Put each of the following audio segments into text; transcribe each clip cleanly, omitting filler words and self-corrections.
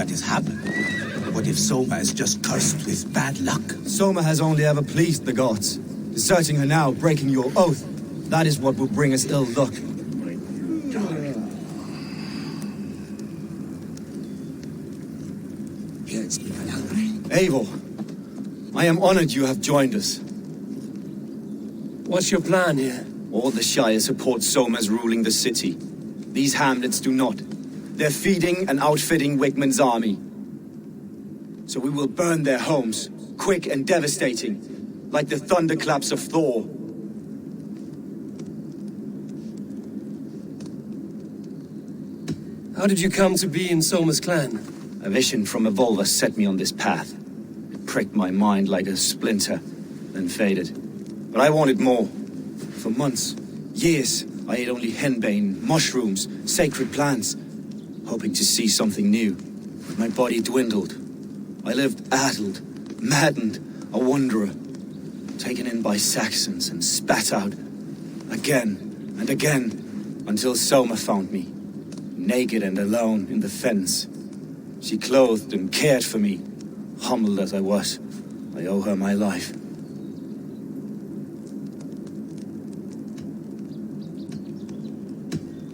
what has happened? What if Soma is just cursed with bad luck? Soma has only ever pleased the gods. Deserting her now, breaking your oath, that is what will bring us ill luck. Eivor, I am honored you have joined us. What's your plan here? All the Shire support Soma's ruling the city. These hamlets do not. They're feeding and outfitting Wigmund's army. So we will burn their homes, quick and devastating, like the thunderclaps of Thor. How did you come to be in Soma's clan? A vision from a Volva set me on this path. It pricked my mind like a splinter, then faded. But I wanted more. For months, years, I ate only henbane, mushrooms, sacred plants, hoping to see something new. But my body dwindled. I lived addled, maddened, a wanderer, taken in by Saxons and spat out again and again until Soma found me, naked and alone in the fens. She clothed and cared for me, humbled as I was. I owe her my life.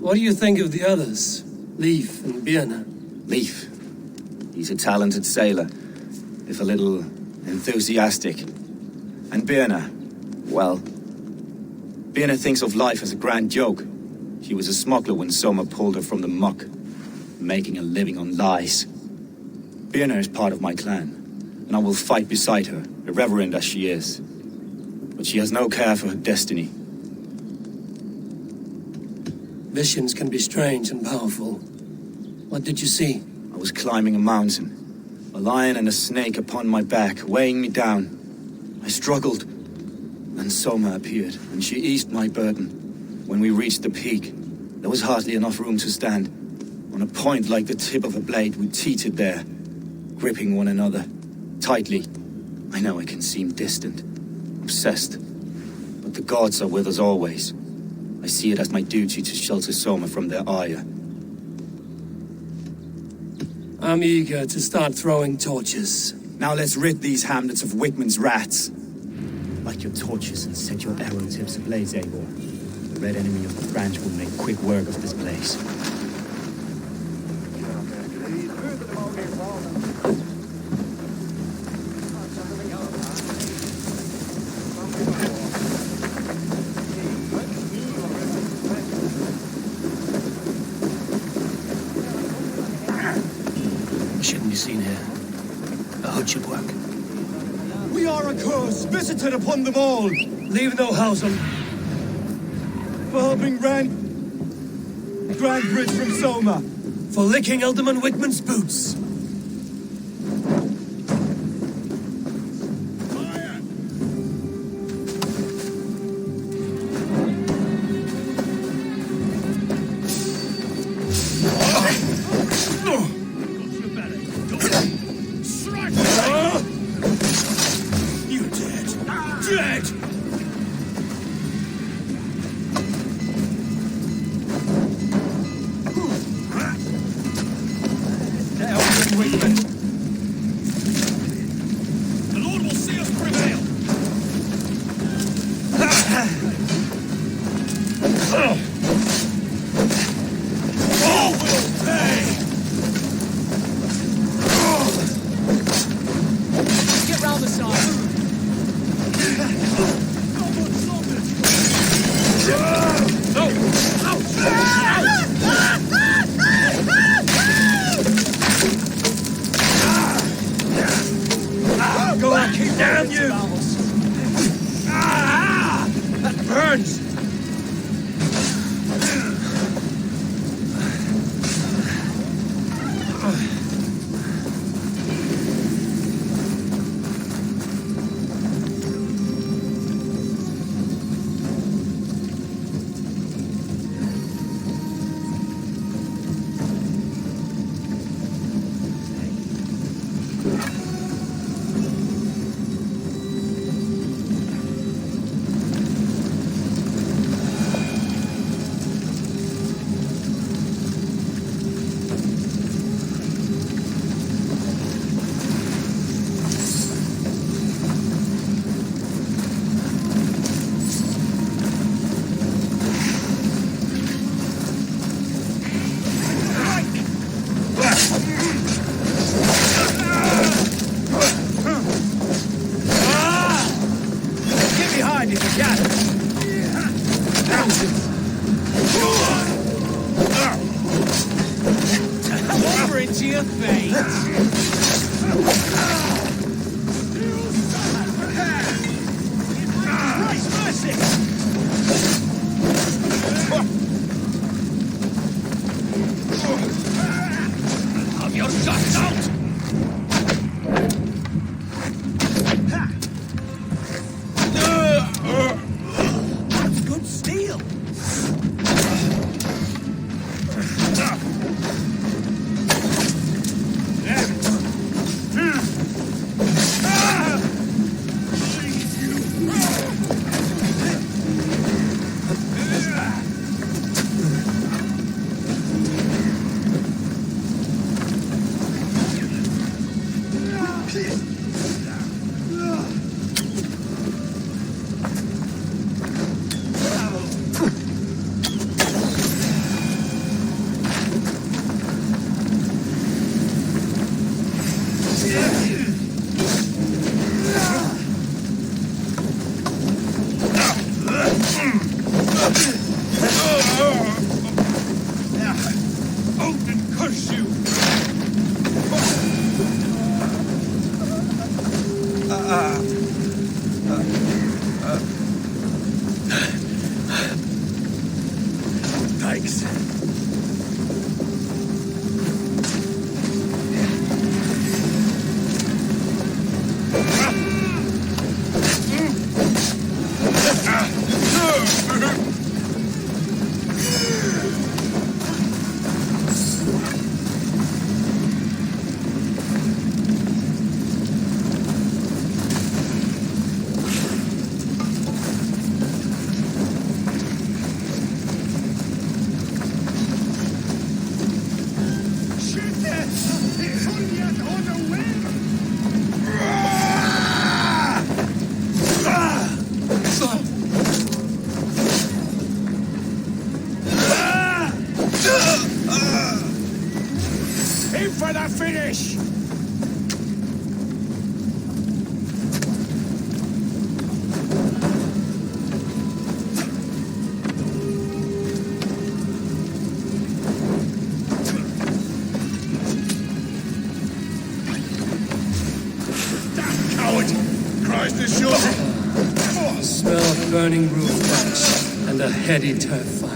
What do you think of the others? Leif and Birna? Leif. He's a talented sailor, if a little enthusiastic. And Birna, well, Birna thinks of life as a grand joke. She was a smuggler when Soma pulled her from the muck, making a living on lies. Birna is part of my clan, and I will fight beside her, irreverent as she is. But she has no care for her destiny. Visions can be strange and powerful. What did you see? I was climbing a mountain, a lion and a snake upon my back, weighing me down. I struggled, and Soma appeared, and she eased my burden. When we reached the peak, there was hardly enough room to stand. On a point like the tip of a blade, we teetered there, gripping one another tightly. I know I can seem distant, obsessed, but the gods are with us always. I see it as my duty to shelter Soma from their ire. I'm eager to start throwing torches. Now let's rid these hamlets of Wigmund's rats. Light your torches and set your arrow tips ablaze, Eivor. The red enemy of the branch will make quick work of this place. Shouldn't be seen here. A hood should work. We are a curse visited upon them all. Leave no house on... For helping Grand Bridge from Soma. For licking Alderman Wigmund's boots. The Lord will see us prevail. All will pay. Get round the side. Go on, keep down, you! That burns! Have your guts out! That's good steel! Odin curse you! Thanks. Aim for the finish! Damn coward! Christ is sure! Smell of burning roof thatch and a heady turf fire.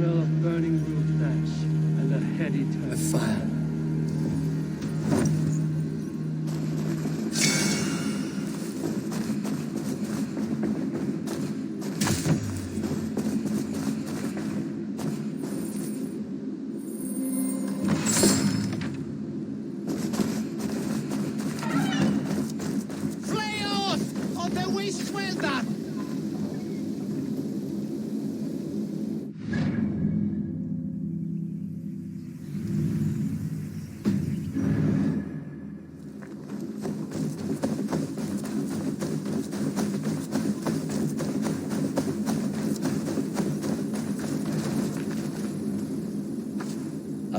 smell of burning roof thatch and a heady A turn. fire. Flails! On the waste well done!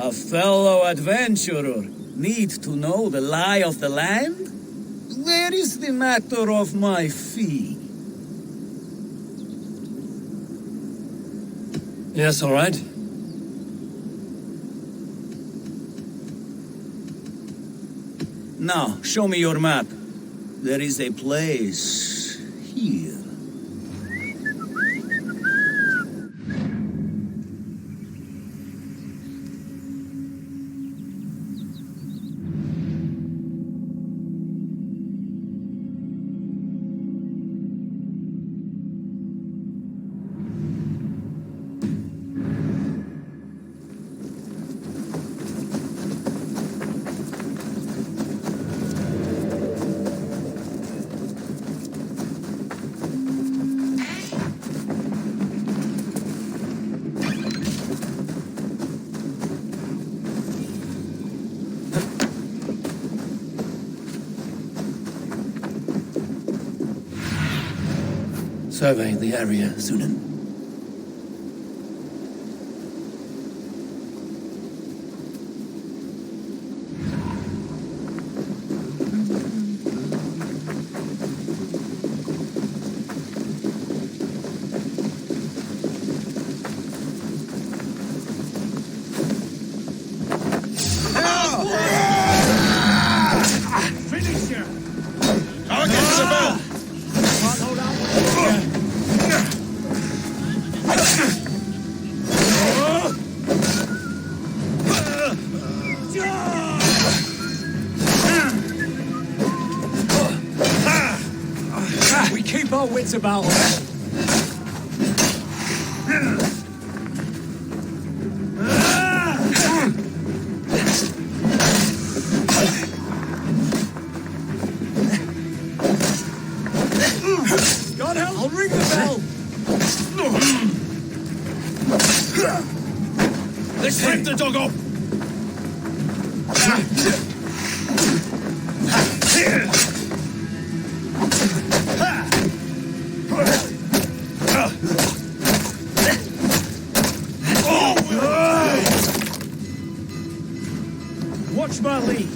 A fellow adventurer need to know the lie of the land? Where is the matter of my fee? Yes, all right. Now, show me your map. There is a place here. Survey the area, Sunan. Finish you! I'll get to the bell! Can't hold out. We keep our wits about us. God help! I'll ring the bell. Let's rip the dog off! Watch my lead.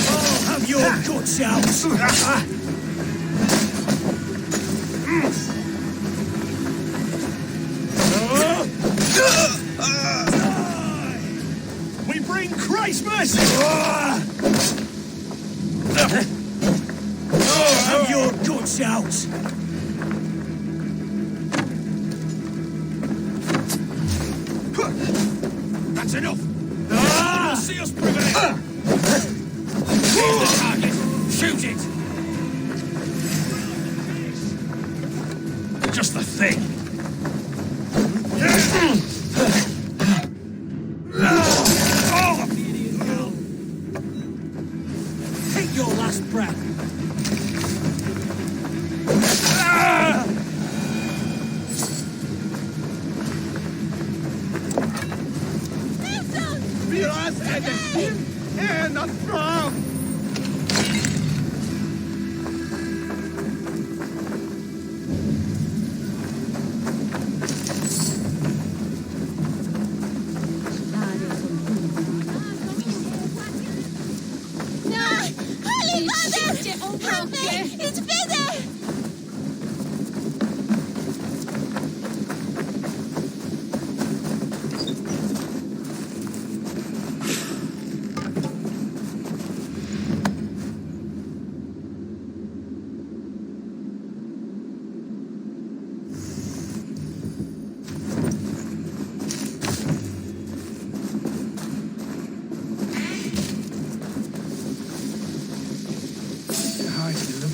I'll have your guts out. We bring Christmas! I'll have your guts out. That's enough! You'll see us prevail! Here's the target! Shoot it! Just the thing! Take your last breath. Holy Mother! Help me! It's Peter!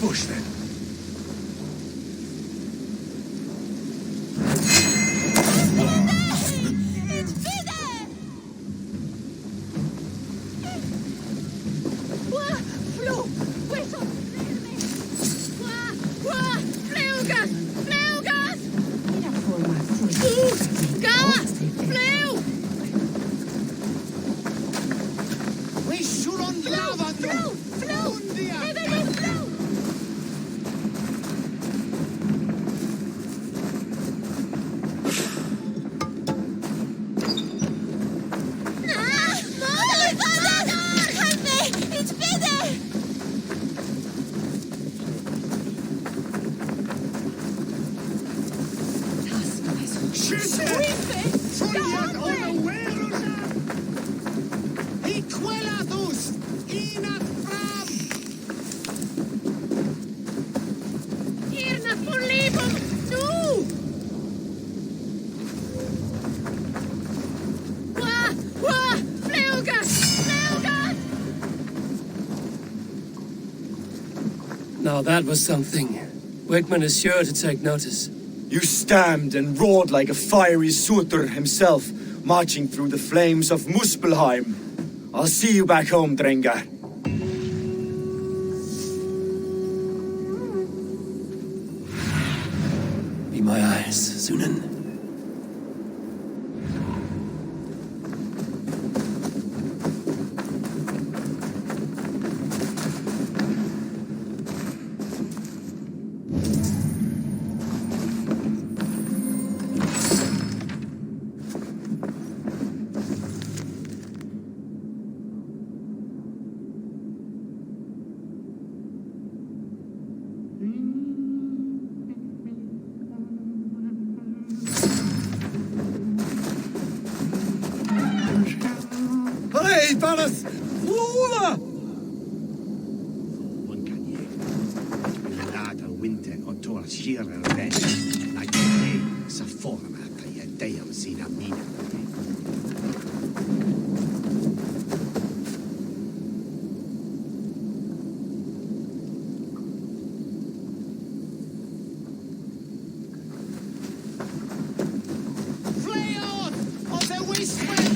bush, then. It's Peter! Qua, flu, questo, qua, flugas, flugas! Gas, flu! We should on lava, Flu, flu, everything flu! Help me! It's Peter! Julian unawares! Equelatus! Inat fram! Irna polibum! No! Qua, flugas, flugas! Now that was something. Wickman is sure to take notice. You stamped and roared like a fiery Surtur himself, marching through the flames of Muspelheim. I'll see you back home, Drengar. Be my eyes, Sunan. Hey, Balas! Lula! One can ye. Lata winter or tor sheer red. Like a day, sa forma, kaya dayam sina mina. Flayon of the wasteland!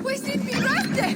We sind Vigilante!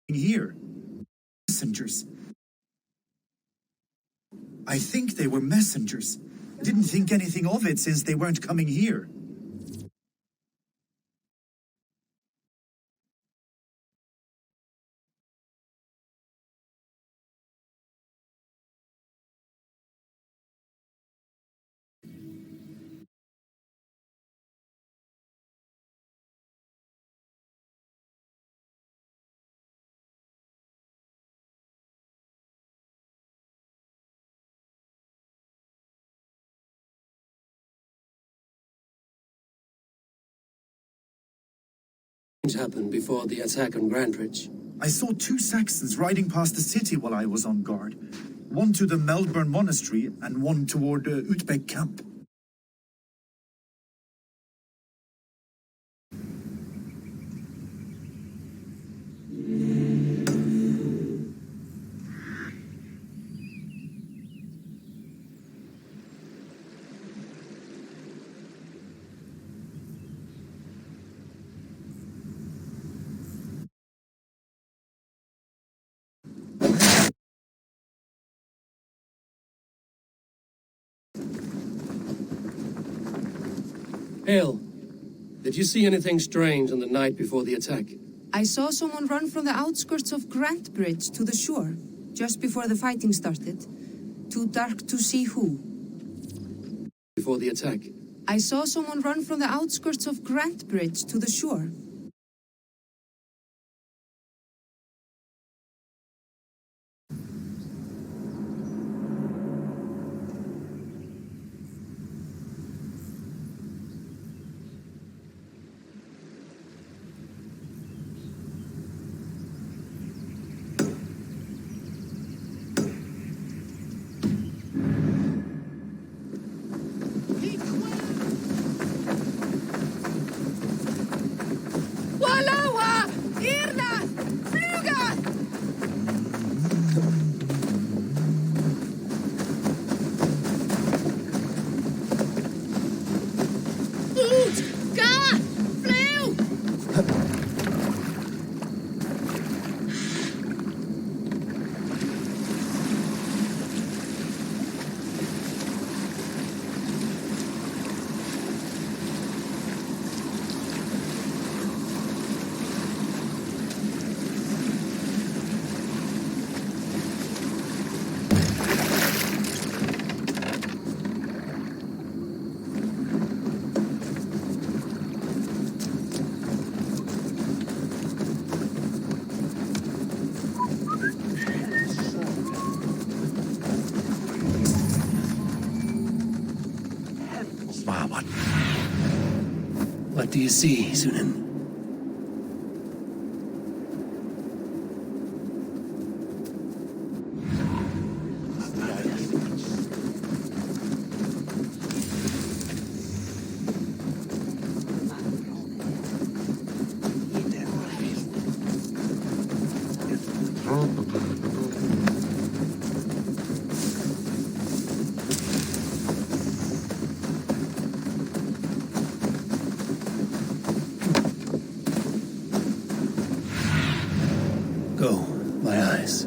Here. Messengers. I think they were messengers. Didn't think anything of it since they weren't coming here. Happened before the attack on Grandridge. I saw two Saxons riding past the city while I was on guard. One to the Melbourne Monastery and one toward Utbeck Camp. Hale, did you see anything strange on the night before the attack? I saw someone run from the outskirts of Grant Bridge to the shore, just before the fighting started. Too dark to see who. Before the attack? I saw someone run from the outskirts of Grant Bridge to the shore. Walawa! Irna! Fluga! Ut! Ga! Flew! What do you see, Sunan? Go, my eyes.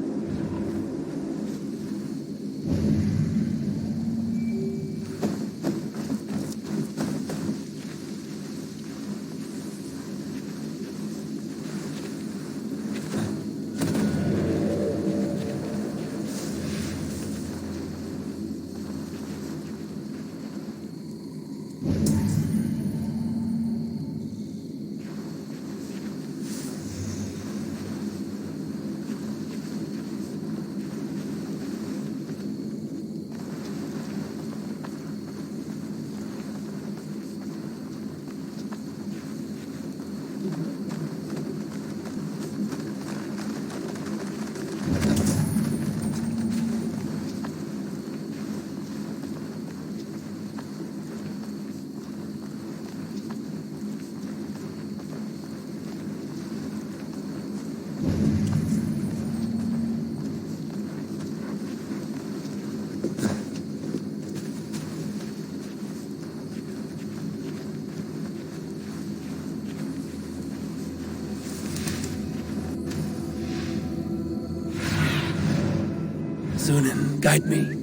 Sunan, guide me.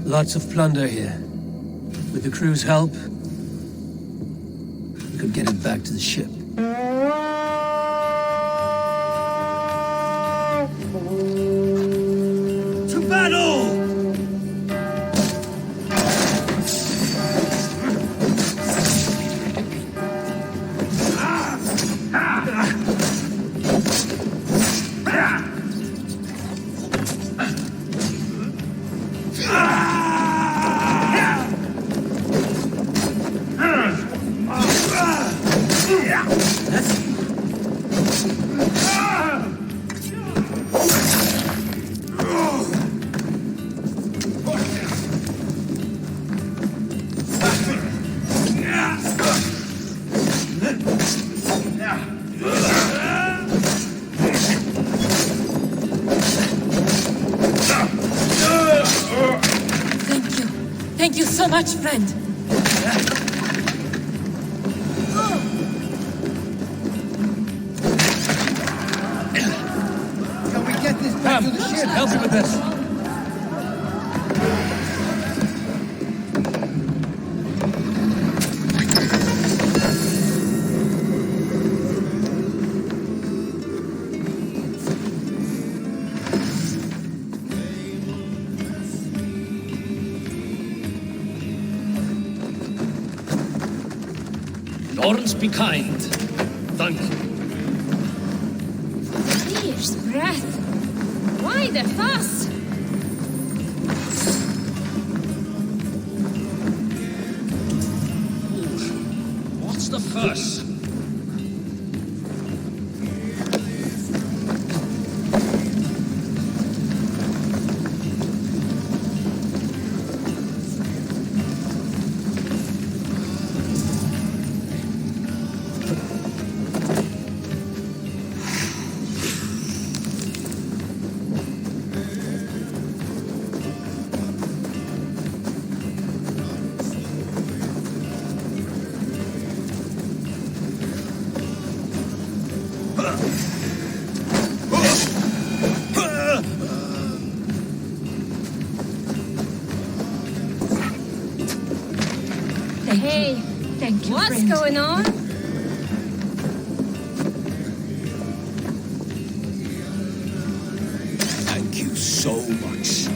Lots of plunder here. With the crew's help, we could get it back to the ship. To battle! Thank you. Thank you so much, friend. Can we get this back to the ship? Help you with this. Lawrence, be kind. Thank you. Fierce breath. Why the fuss? What's the fuss? Hey, thank you. What's going on? Thank you so much.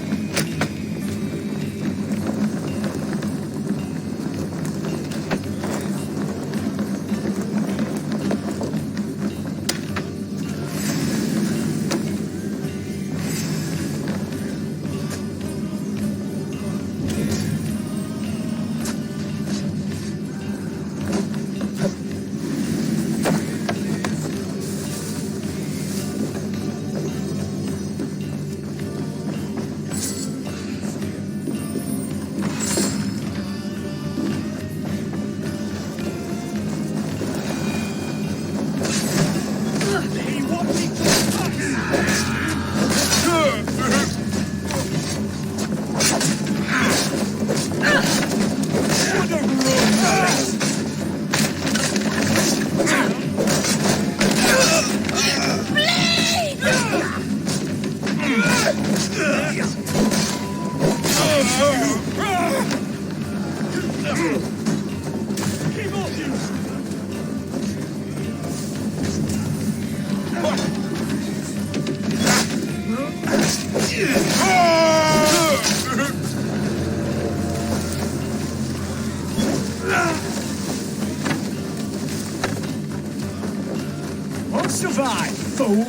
Won't survive, fool!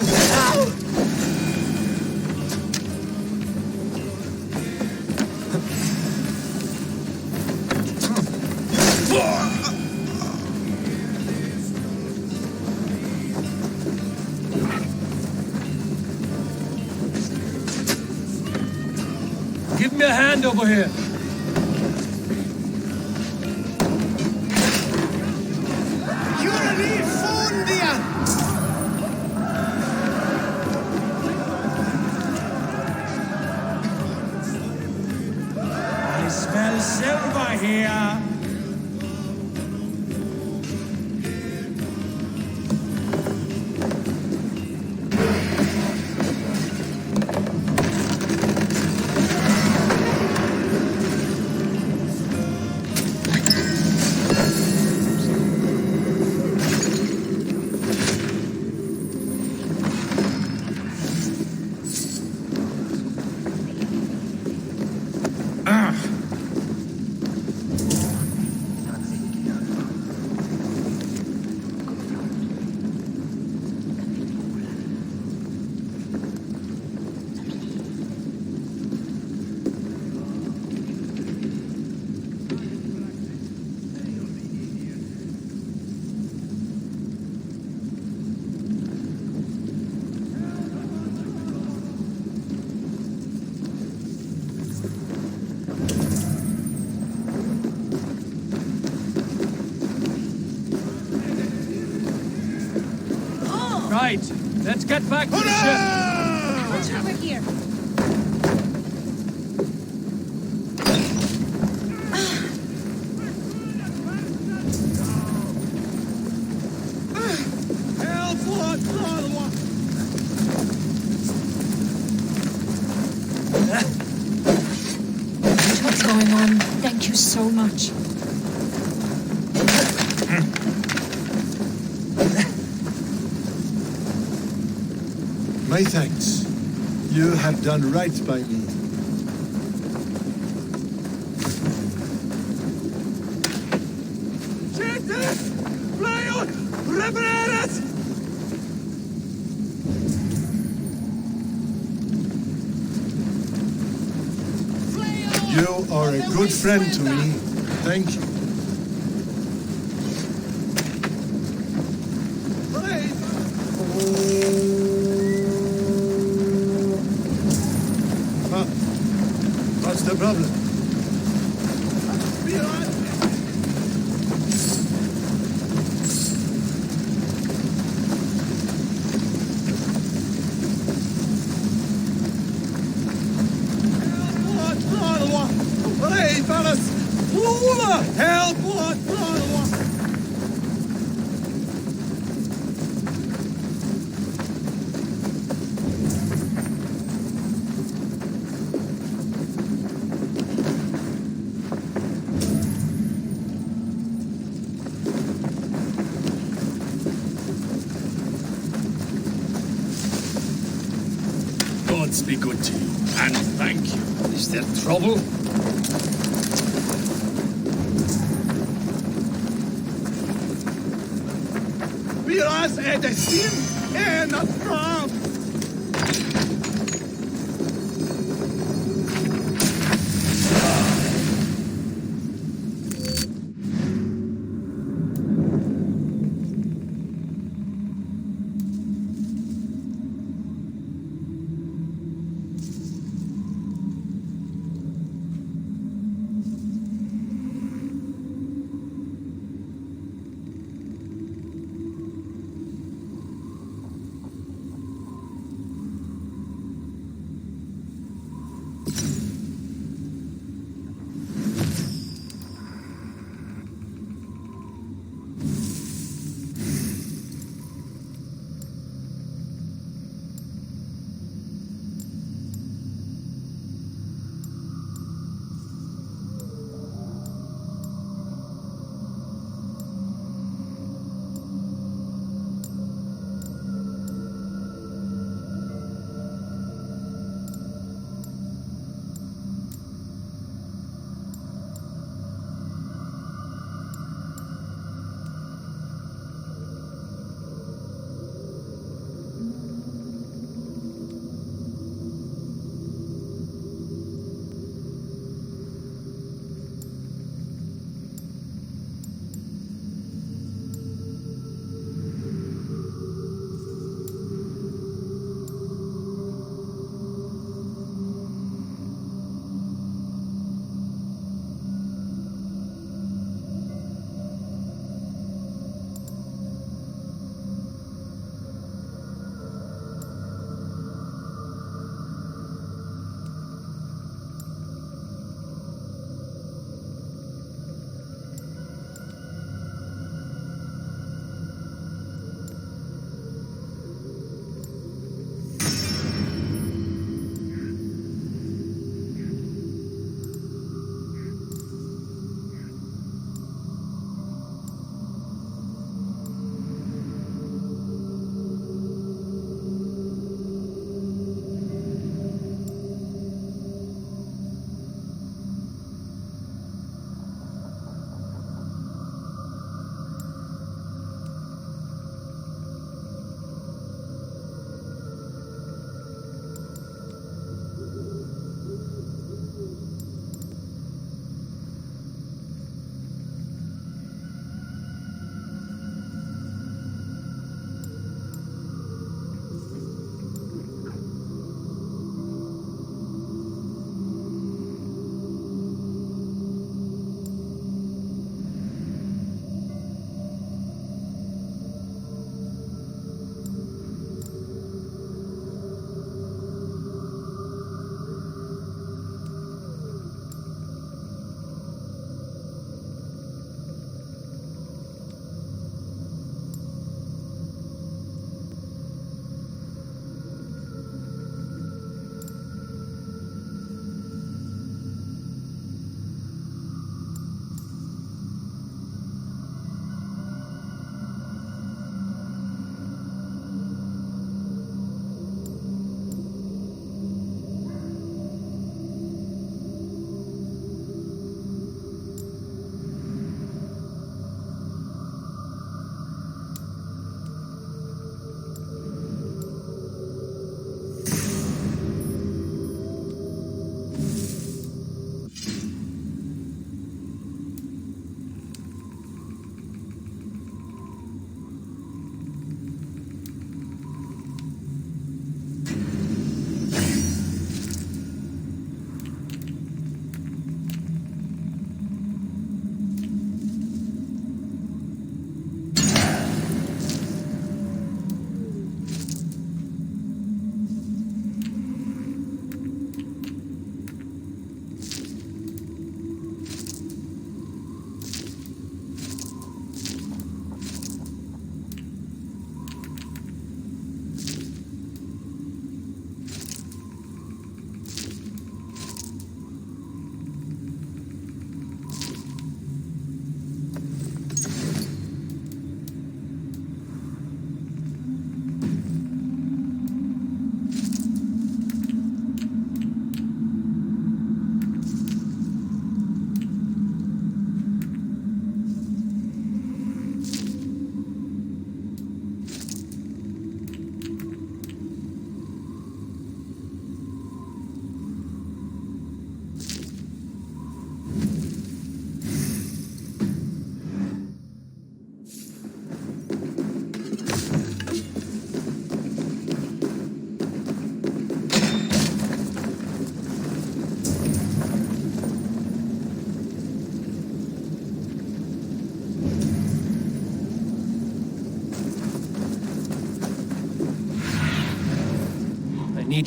Give me a hand over here. I smell silver here. Let's get back to the ship. What's over here? What's going on? Thank you so much. My thanks. You have done right by me. You are a good friend to me. Thank you. What's the problem? Gods be good to you, and thank you. Is there trouble? Miras edesim en atram.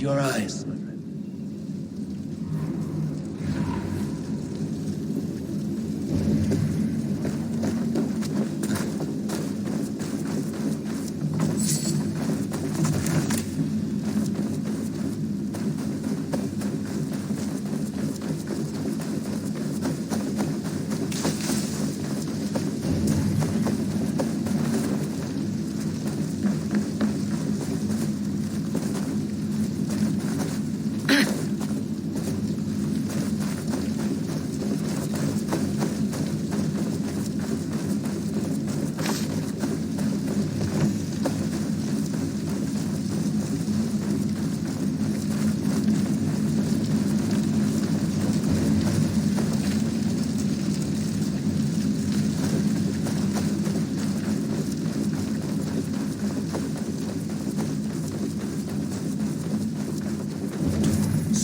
your eyes.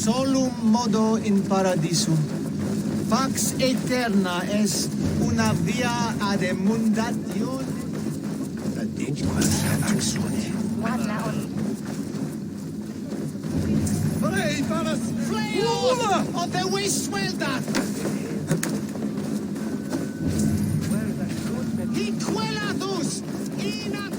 Solum modo in paradisum. Pax eterna est una via ad emundatione. Pray for us, flail of the waste welder. Equelatus in a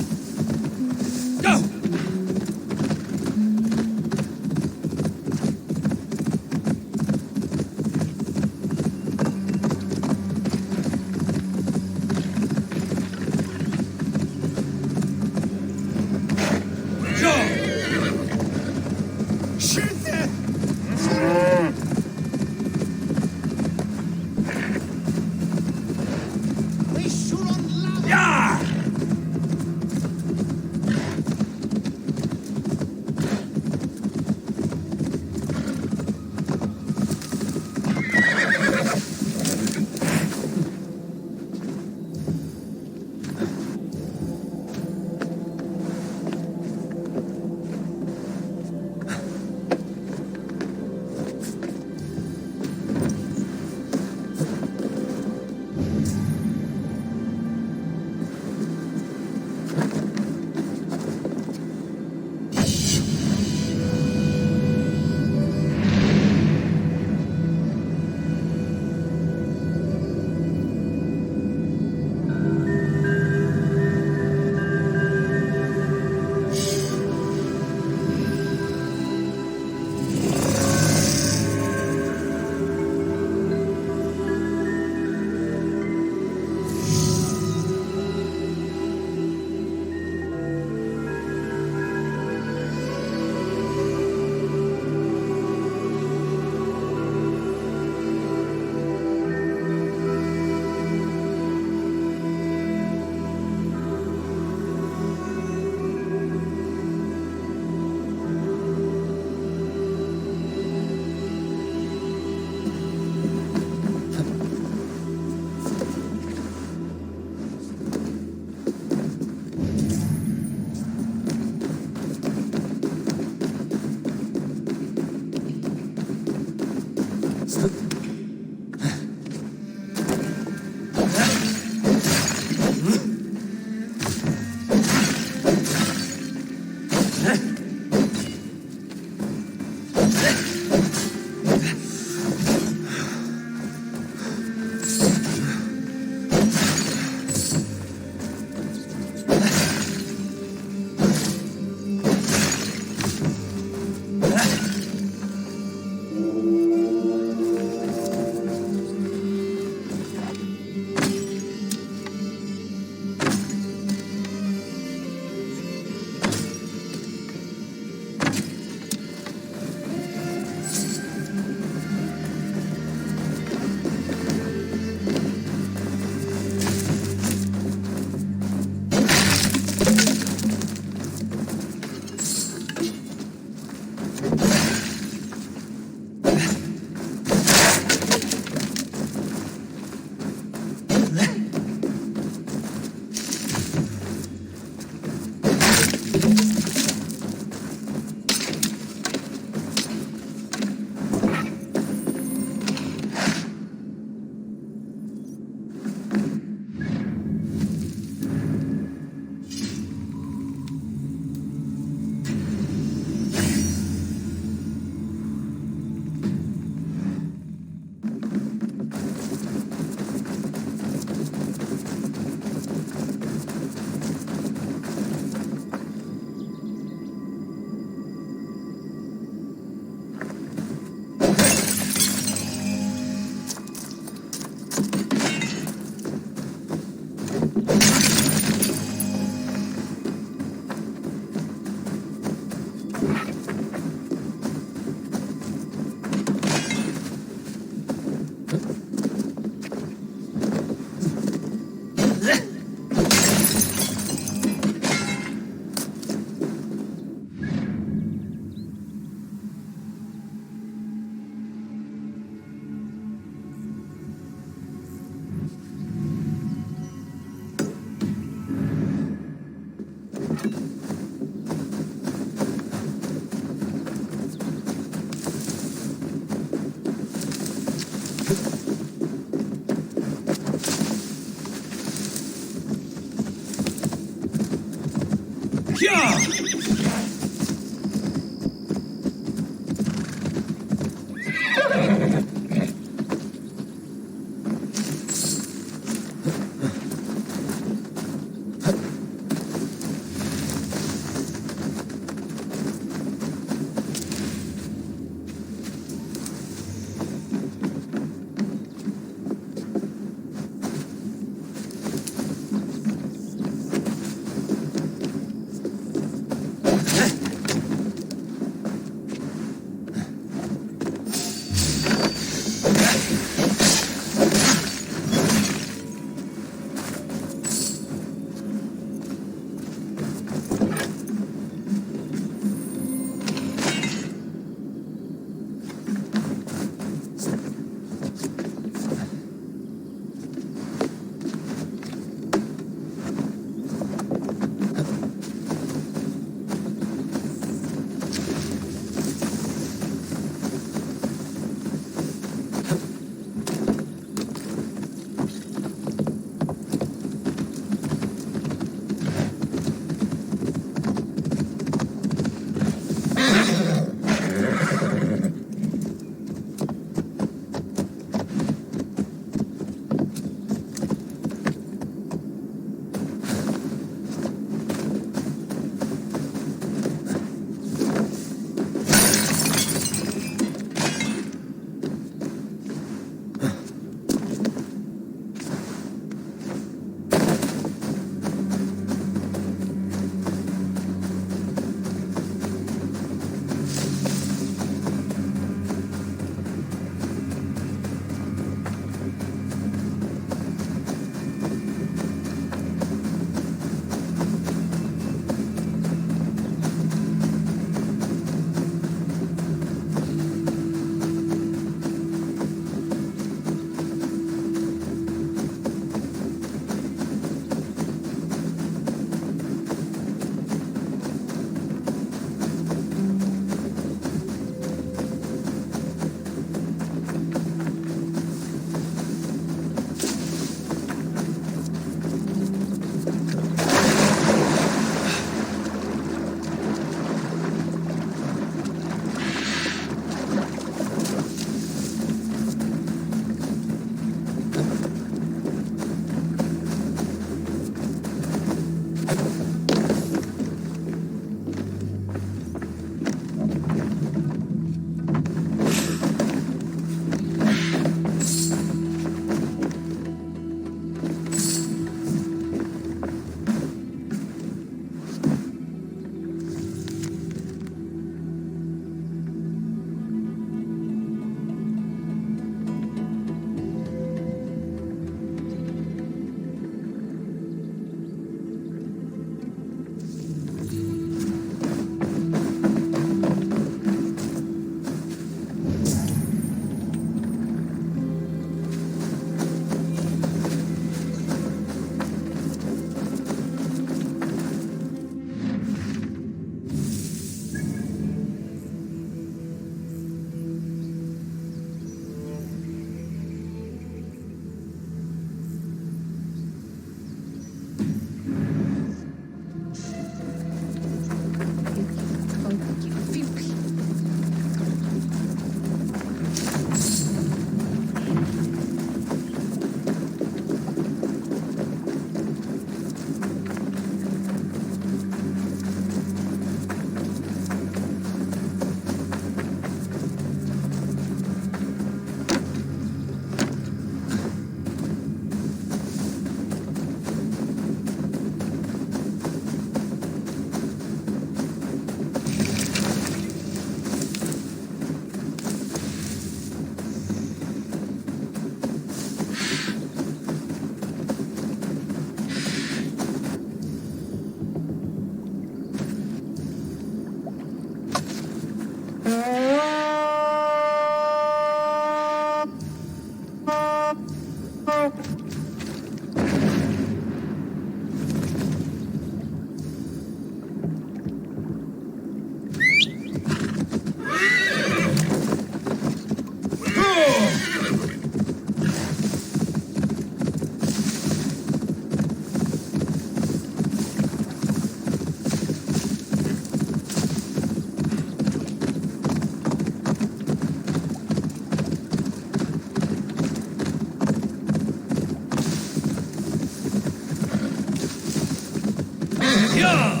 Yeah!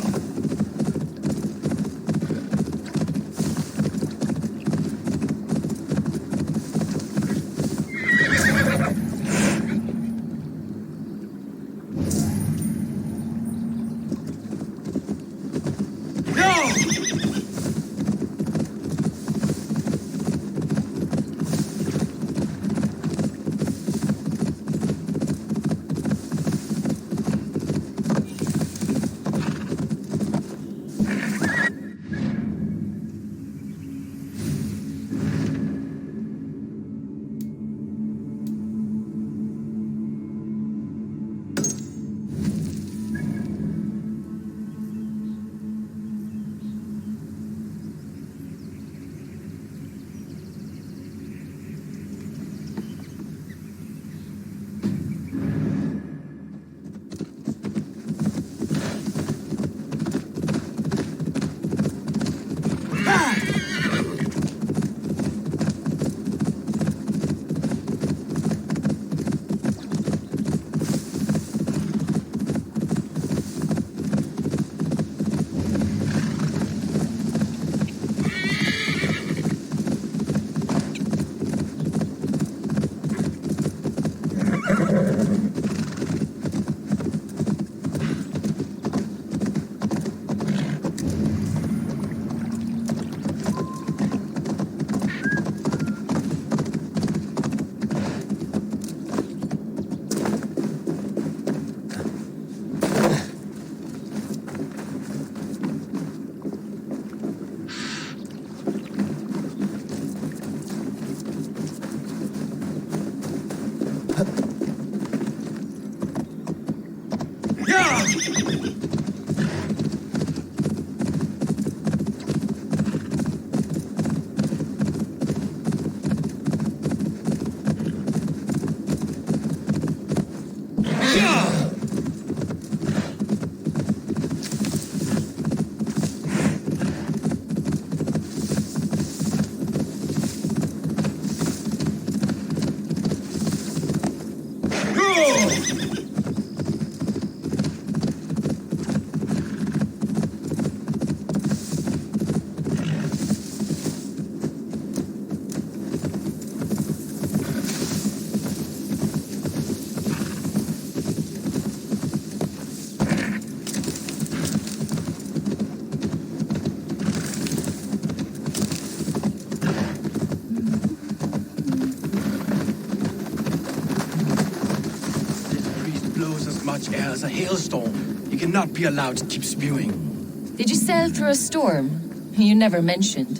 Air as a hailstorm. He cannot be allowed to keep spewing. Did you sail through a storm? You never mentioned.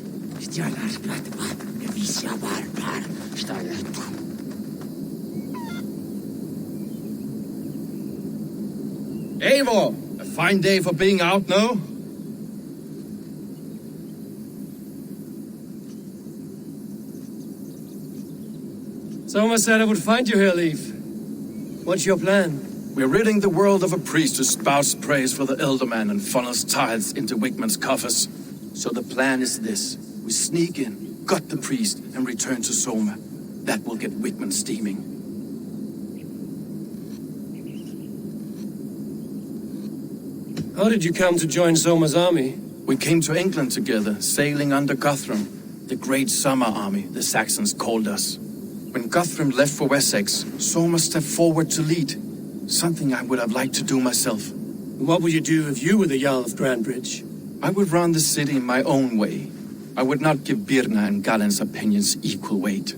Eivor! A fine day for being out, no? Soma said I would find you here, Leif. What's your plan? We're ridding the world of a priest who spouts praise for the Elderman and funnels tithes into Wickman's coffers. So the plan is this. We sneak in, gut the priest, and return to Soma. That will get Wickman steaming. How did you come to join Soma's army? We came to England together, sailing under Guthrum. The Great Summer Army, the Saxons called us. When Guthrum left for Wessex, Soma stepped forward to lead. Something I would have liked to do myself. What would you do if you were the Jarl of Grandbridge? I would run the city in my own way. I would not give Birna and Galen's opinions equal weight.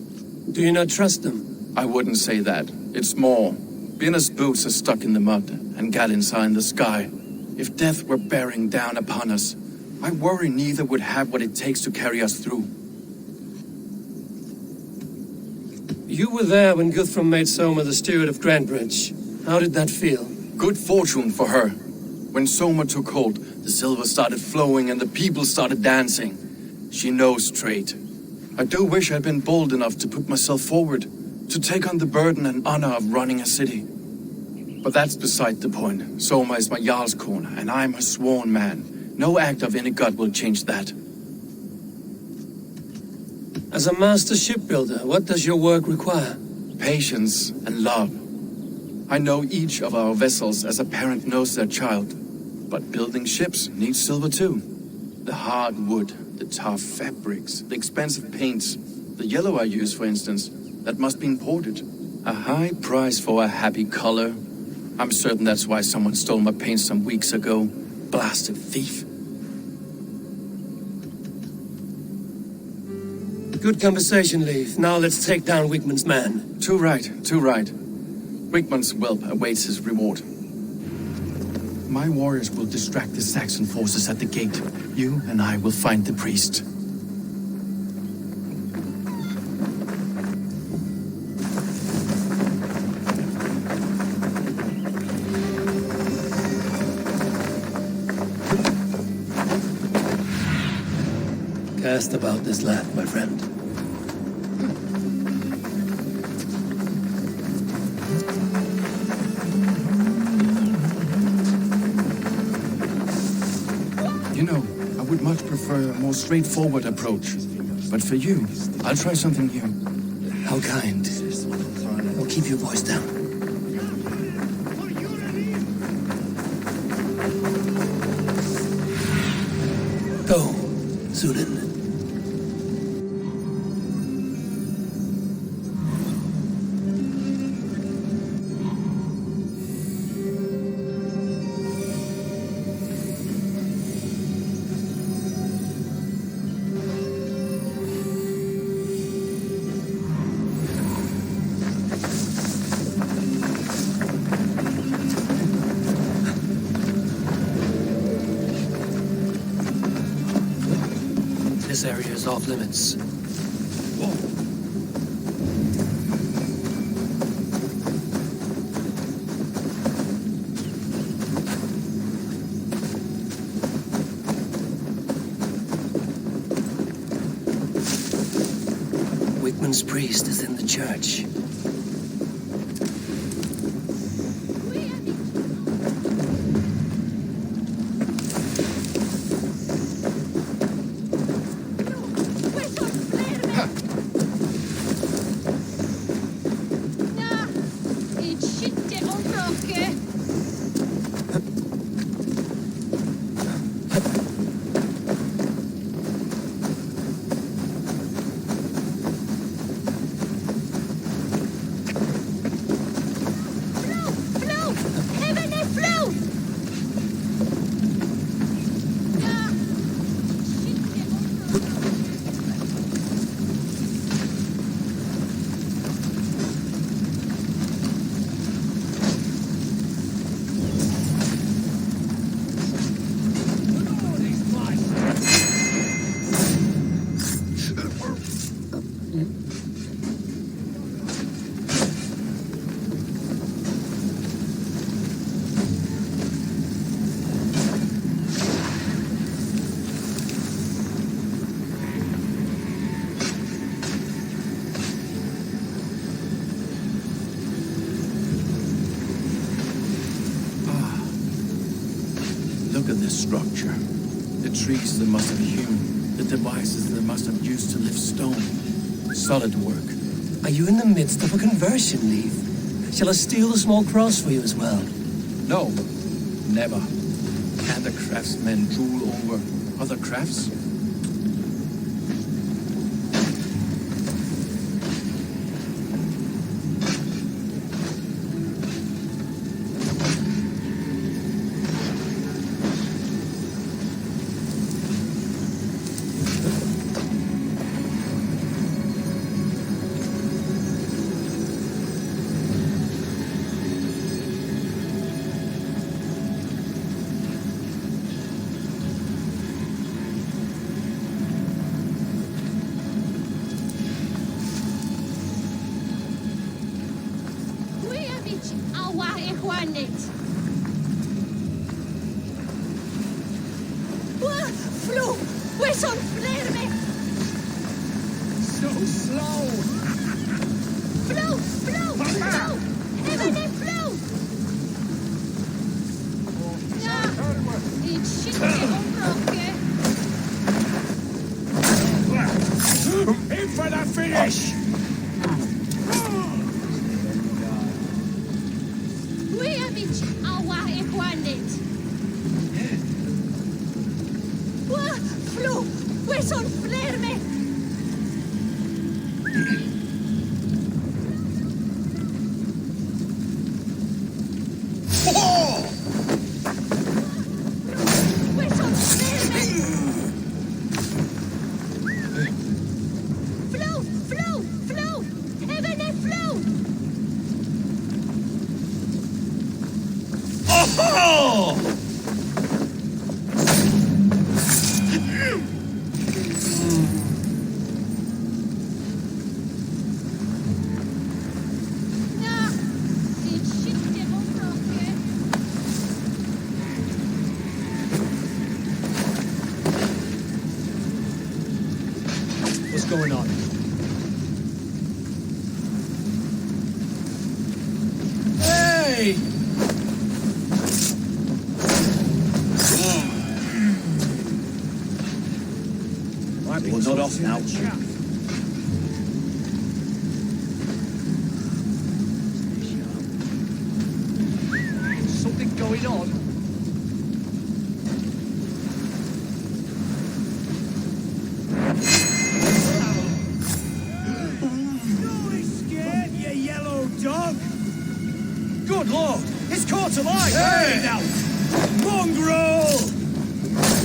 Do you not trust them? I wouldn't say that. It's more. Birna's boots are stuck in the mud, and Galen's are in the sky. If death were bearing down upon us, I worry neither would have what it takes to carry us through. You were there when Guthrum made Soma the steward of Grandbridge. How did that feel? Good fortune for her. When Soma took hold, the silver started flowing and the people started dancing. She knows trade. I do wish I'd been bold enough to put myself forward, to take on the burden and honor of running a city. But that's beside the point. Soma is my Jarl's corner, and I'm her sworn man. No act of any god will change that. As a master shipbuilder, what does your work require? Patience and love. I know each of our vessels as a parent knows their child. But building ships needs silver too. The hard wood, the tough fabrics, the expensive paints, the yellow I use, for instance, that must be imported. A high price for a happy color. I'm certain that's why someone stole my paint some weeks ago. Blasted thief. Good conversation, Leif. Now let's take down Wigman's man. Too right, too right. Wigman's whelp awaits his reward. My warriors will distract the Saxon forces at the gate. You and I will find the priest. Cast about this land, my friend. You know, I would much prefer a more straightforward approach. But for you, I'll try something new. How kind. I'll keep your voice down. Go, Zulin. This area is off limits. Wigman's priest is in the church. Look at this structure. The trees they must have hewn, the devices they must have used to lift stone. Solid work. Are you in the midst of a conversion, Leif? Shall I steal the small cross for you as well? No, never. Can the craftsmen drool over other crafts? Flo! We're so flerme! So slow! Flo! Flo! Flo! Heavenly Flo! Ja, it's shit omrokke. In for the finish! We have it, our equanit. What's going on? Hey! We're not off now. Something going on. Good Lord! It's caught alive! Hey! Now! Mongrel!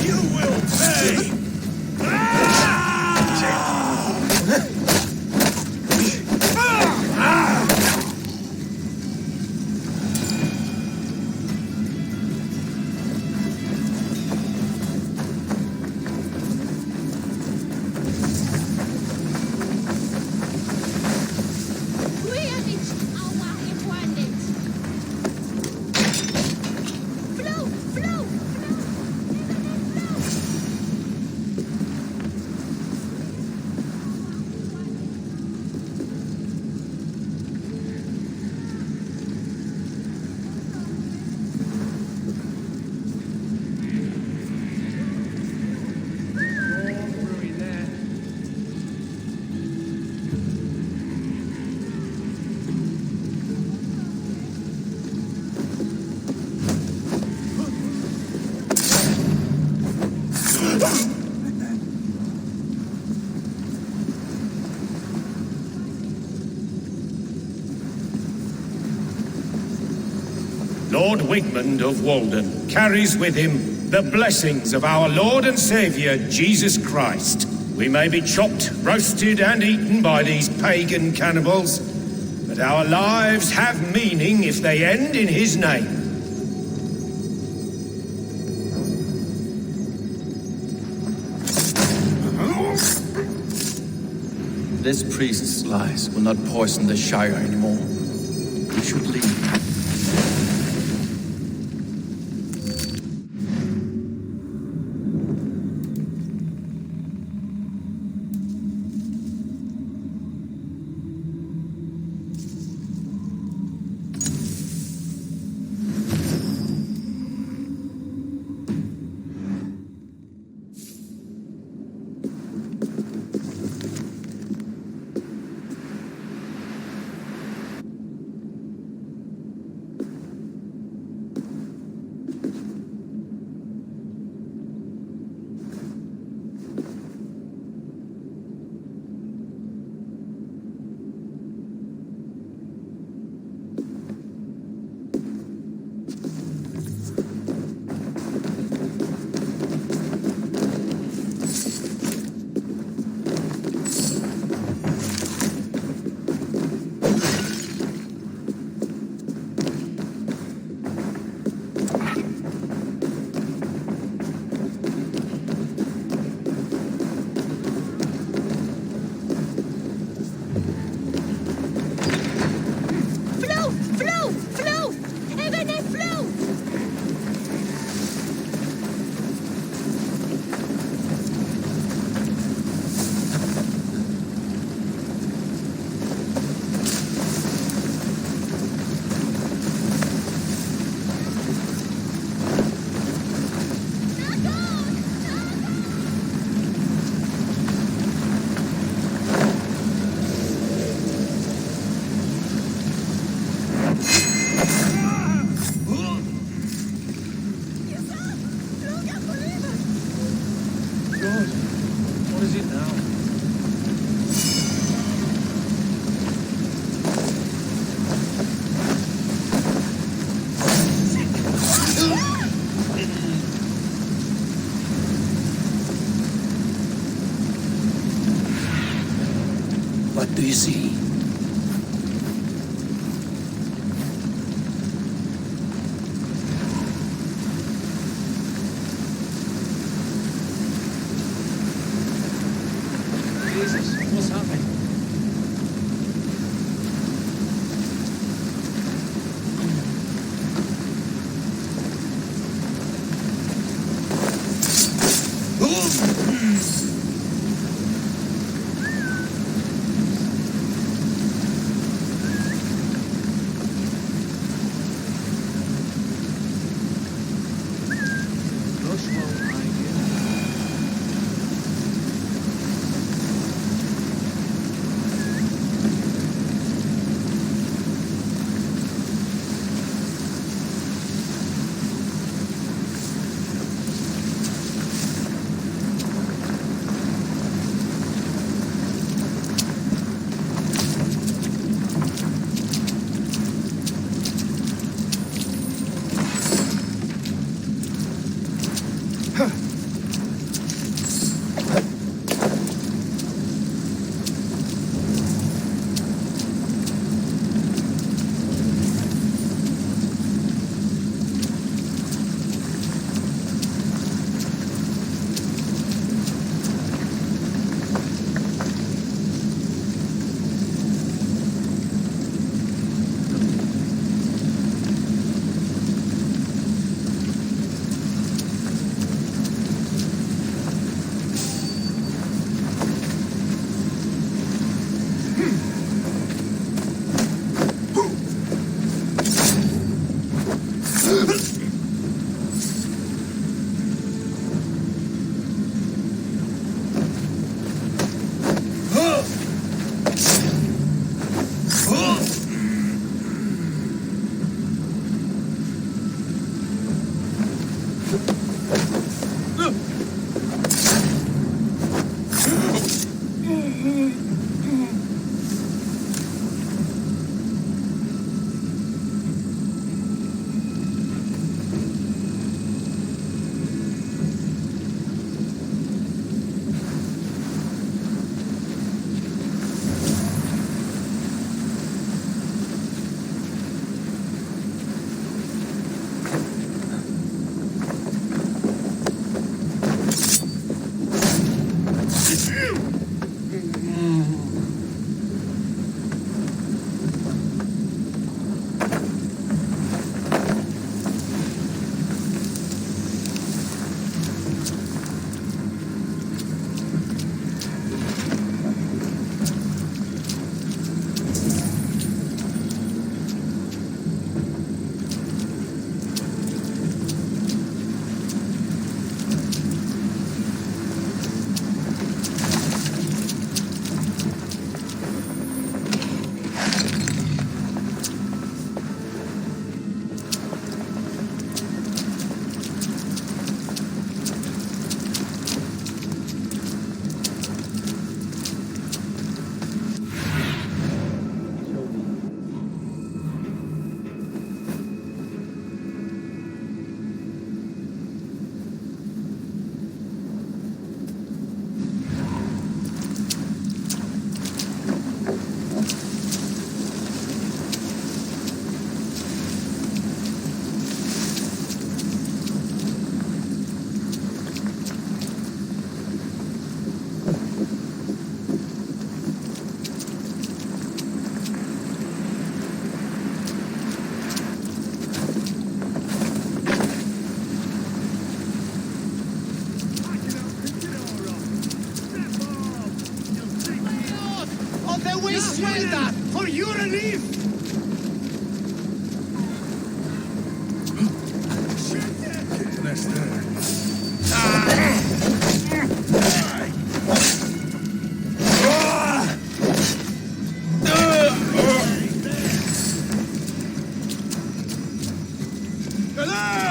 You will pay! Lord Wigmund of Walden carries with him the blessings of our Lord and Saviour, Jesus Christ. We may be chopped, roasted, and eaten by these pagan cannibals, but our lives have meaning if they end in his name. This priest's lies will not poison the Shire anymore. We should leave. What do you see?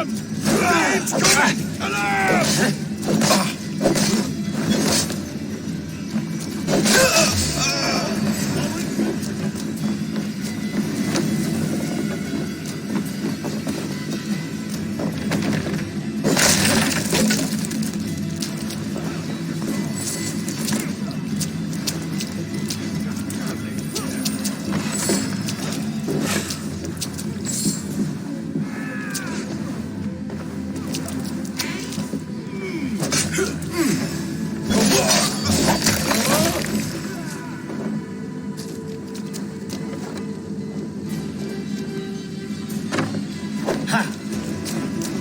them! It's coming!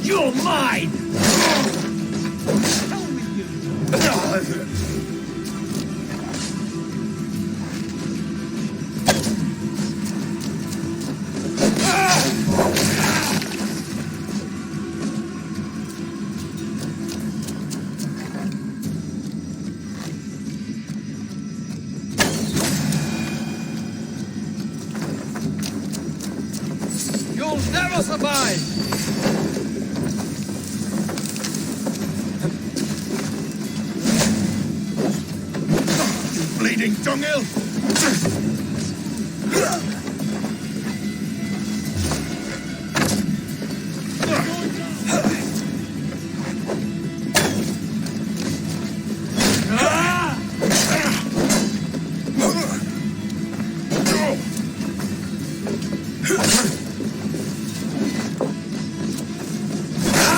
You're mine! You'll never survive! Bleeding dunghill!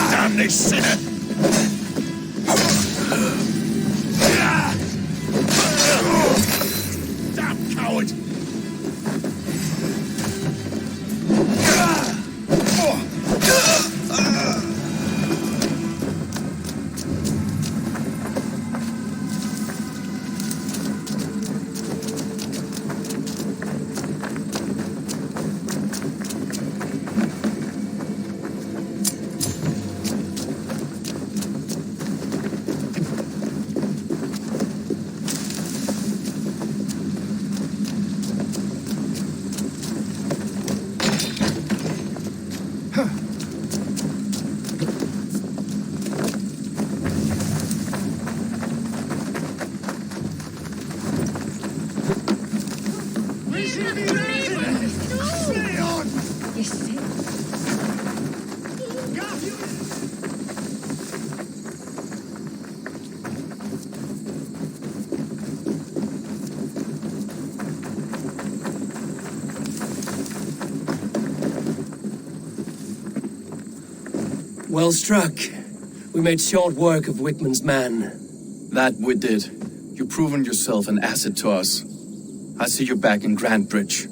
Damn this sinner! Damn coward! Well struck. We made short work of Wickman's man. That we did. You've proven yourself an asset to us. I see you're back in Grand Bridge.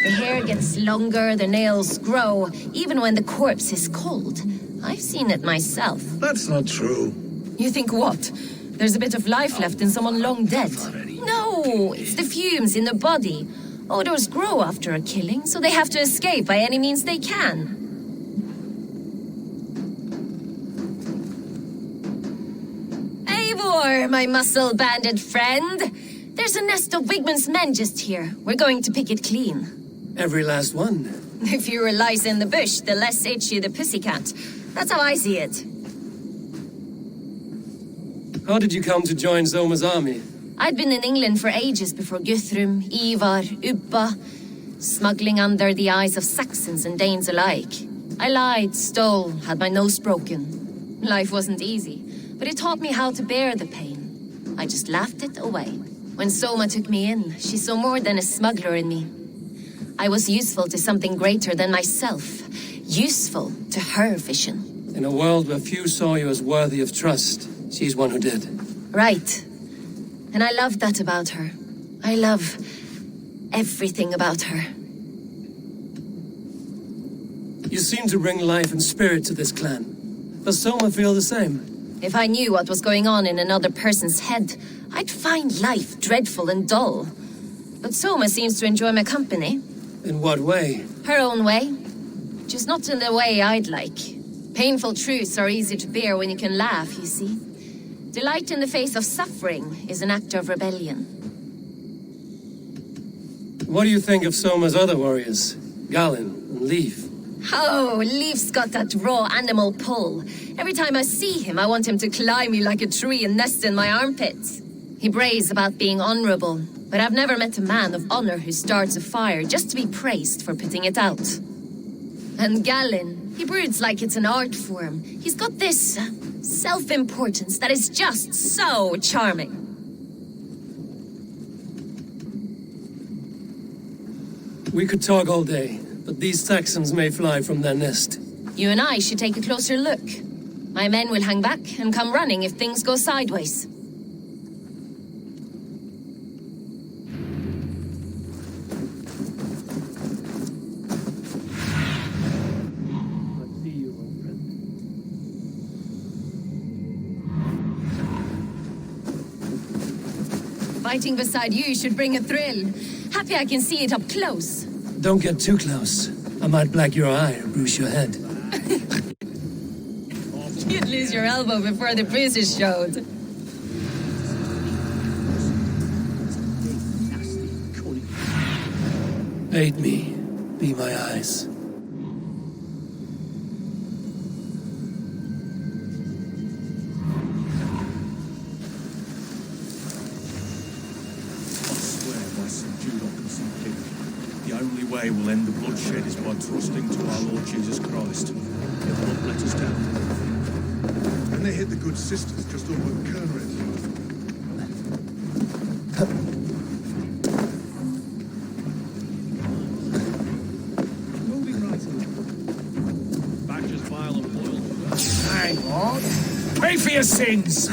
The hair gets longer, the nails grow, even when the corpse is cold. I've seen it myself. That's not true. You think what? There's a bit of life left in someone long dead. No, it's the fumes in the body. Odors grow after a killing, so they have to escape by any means they can. Eivor, my muscle-banded friend. There's a nest of Wigman's men just here. We're going to pick it clean. Every last one. The fewer lies in the bush, the less itchy the pussycat. That's how I see it. How did you come to join Zoma's army? I'd been in England for ages before Guthrum, Ivar, Ubba, smuggling under the eyes of Saxons and Danes alike. I lied, stole, had my nose broken. Life wasn't easy, but it taught me how to bear the pain. I just laughed it away. When Soma took me in, she saw more than a smuggler in me. I was useful to something greater than myself. Useful to her vision. In a world where few saw you as worthy of trust, she's one who did. Right. And I love that about her. I love everything about her. You seem to bring life and spirit to this clan. Does Soma feel the same? If I knew what was going on in another person's head, I'd find life dreadful and dull. But Soma seems to enjoy my company. In what way? Her own way. Just not in the way I'd like. Painful truths are easy to bear when you can laugh, you see. Delight in the face of suffering is an act of rebellion. What do you think of Soma's other warriors? Galen and Leaf? Oh, Leaf's got that raw animal pull. Every time I see him, I want him to climb me like a tree and nest in my armpits. He braves about being honorable, but I've never met a man of honor who starts a fire just to be praised for putting it out. And Galen, he broods like it's an art form. He's got this self-importance that is just so charming. We could talk all day, but these Saxons may fly from their nest. You and I should take a closer look. My men will hang back and come running if things go sideways. Fighting beside you should bring a thrill. Happy I can see it up close. Don't get too close. I might black your eye or bruise your head. You'd lose your elbow before the bruises showed. Aid me. Be my eyes. The only way we'll end the bloodshed is by trusting to our Lord Jesus Christ. He won't let us down. And they hit the good sisters just over Kernred. Moving right along. Badger's vile and boiled. Hang on. Pay for your sins!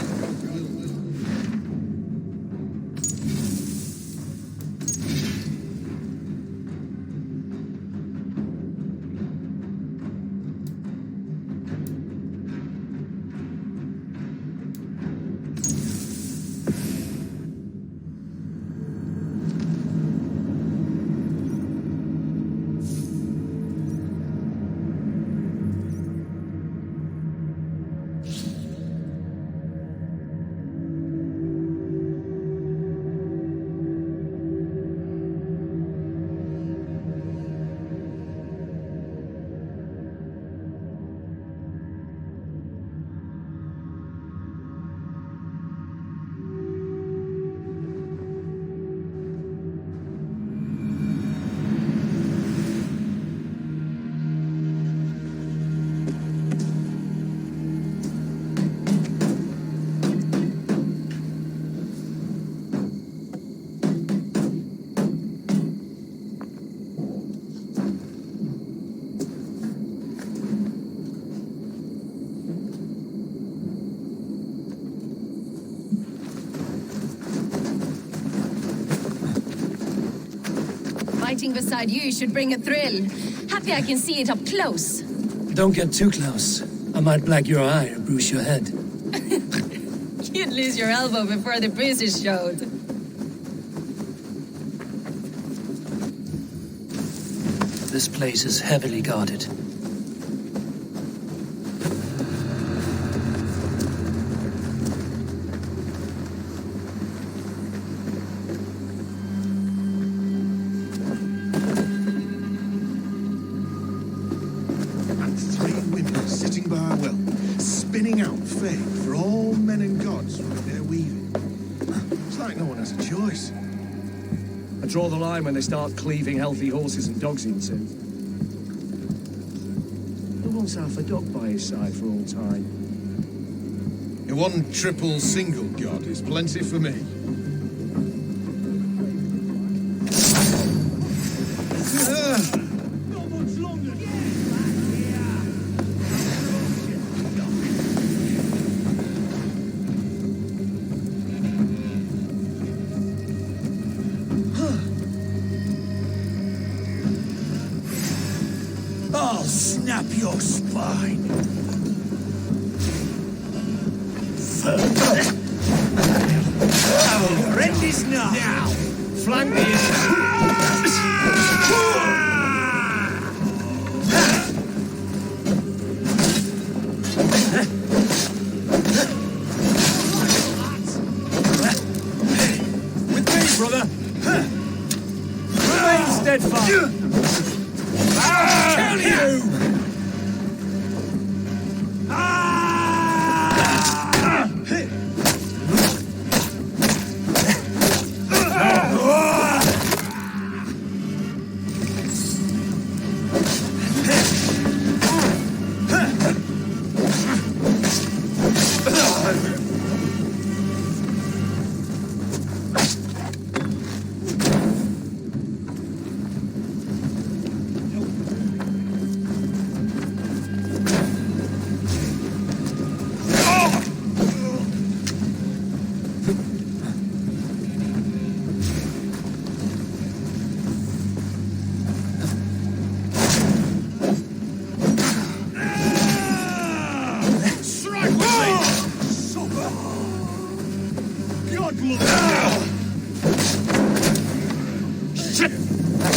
fighting beside you should bring a thrill. Happy I can see it up close. Don't get too close. I might black your eye or bruise your head. You'd lose your elbow before the bruises showed. This place is heavily guarded. And 3 women sitting by a well, spinning out fate for all men and gods with their weaving. It's like no one has a choice. I draw the line when they start cleaving healthy horses and dogs in two. Who wants half a dog by his side for all time? One triple single god is plenty for me. Not much longer. I'll snap your spine. Your end is now. Now, flank the With me, brother! Remain steadfast! Kill you!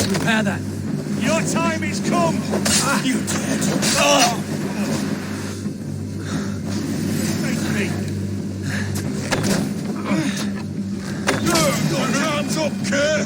Repair that. Your time is come! You dead. Face me! Got hands up, Kerr!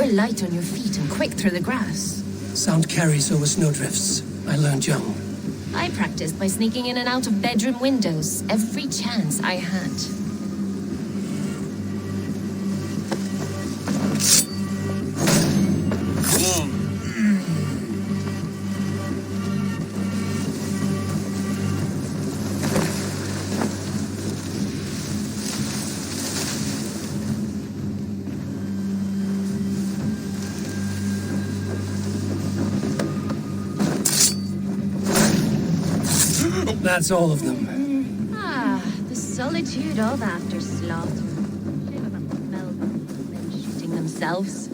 You're light on your feet and quick through the grass. Sound carries over snowdrifts. I learned young. I practiced by sneaking in and out of bedroom windows every chance I had. That's all of them. Ah, the solitude of after slaughter. Shame about the Melbourne men shooting themselves.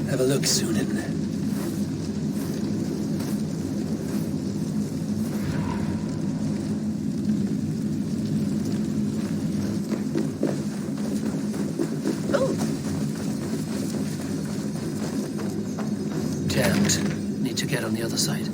Have a look, Sunan. Jammed. Need to get on the other side.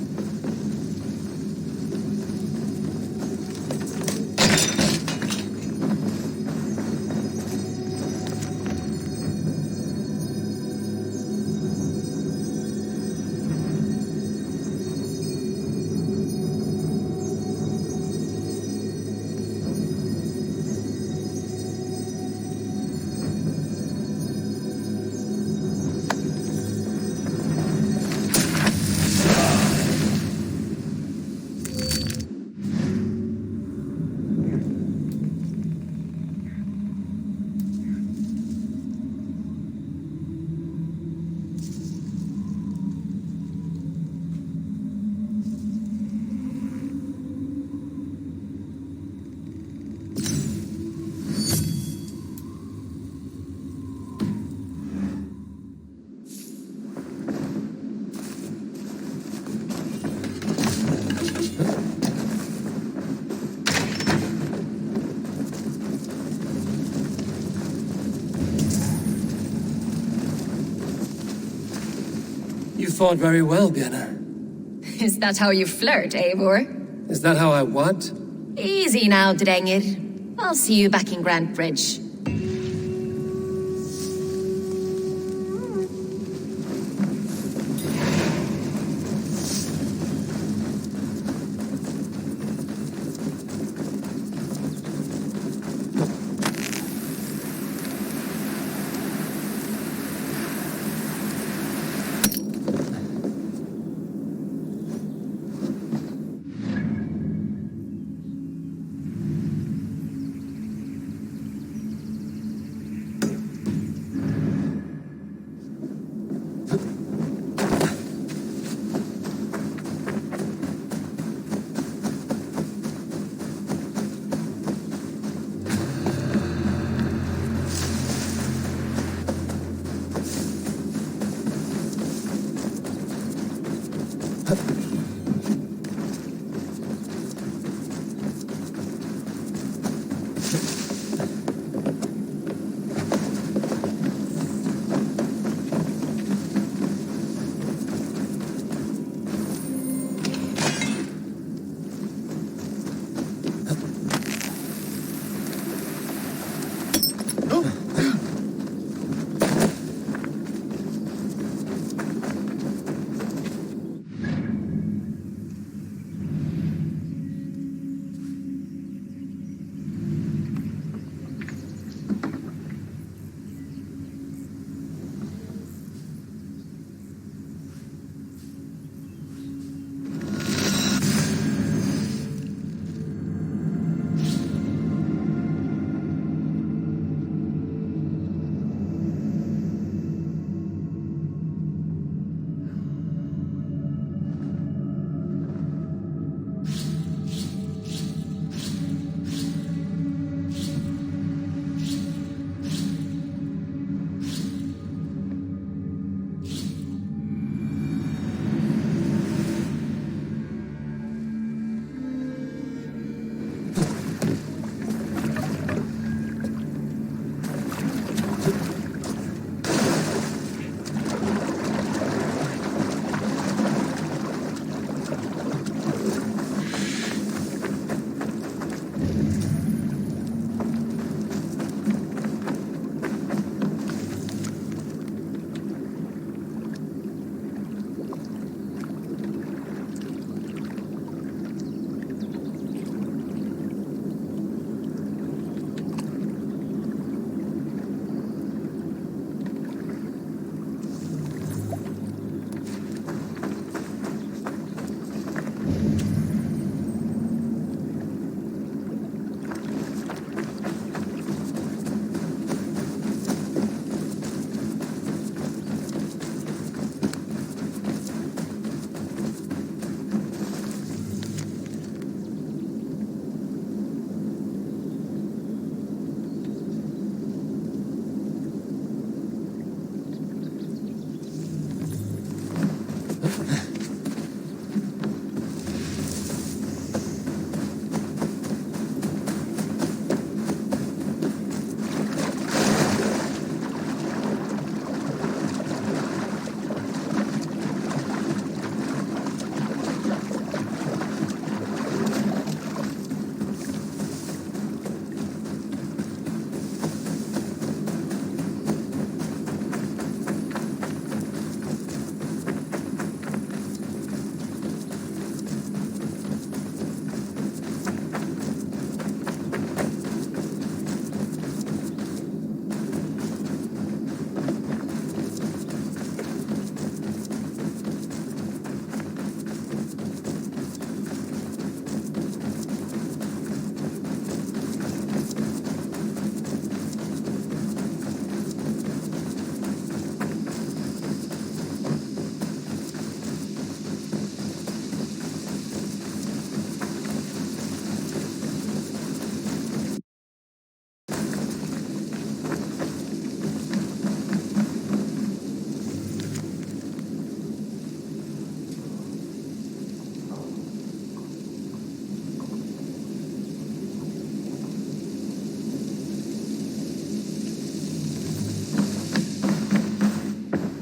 You fought very well, Björn. Is that how you flirt, Eivor? Is that how I what? Easy now, Drengir. I'll see you back in Grant Bridge.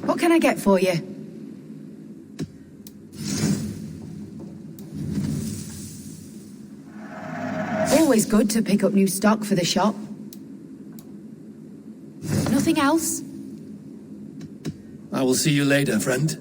What can I get for you? Always good to pick up new stock for the shop. Nothing else? I will see you later, friend.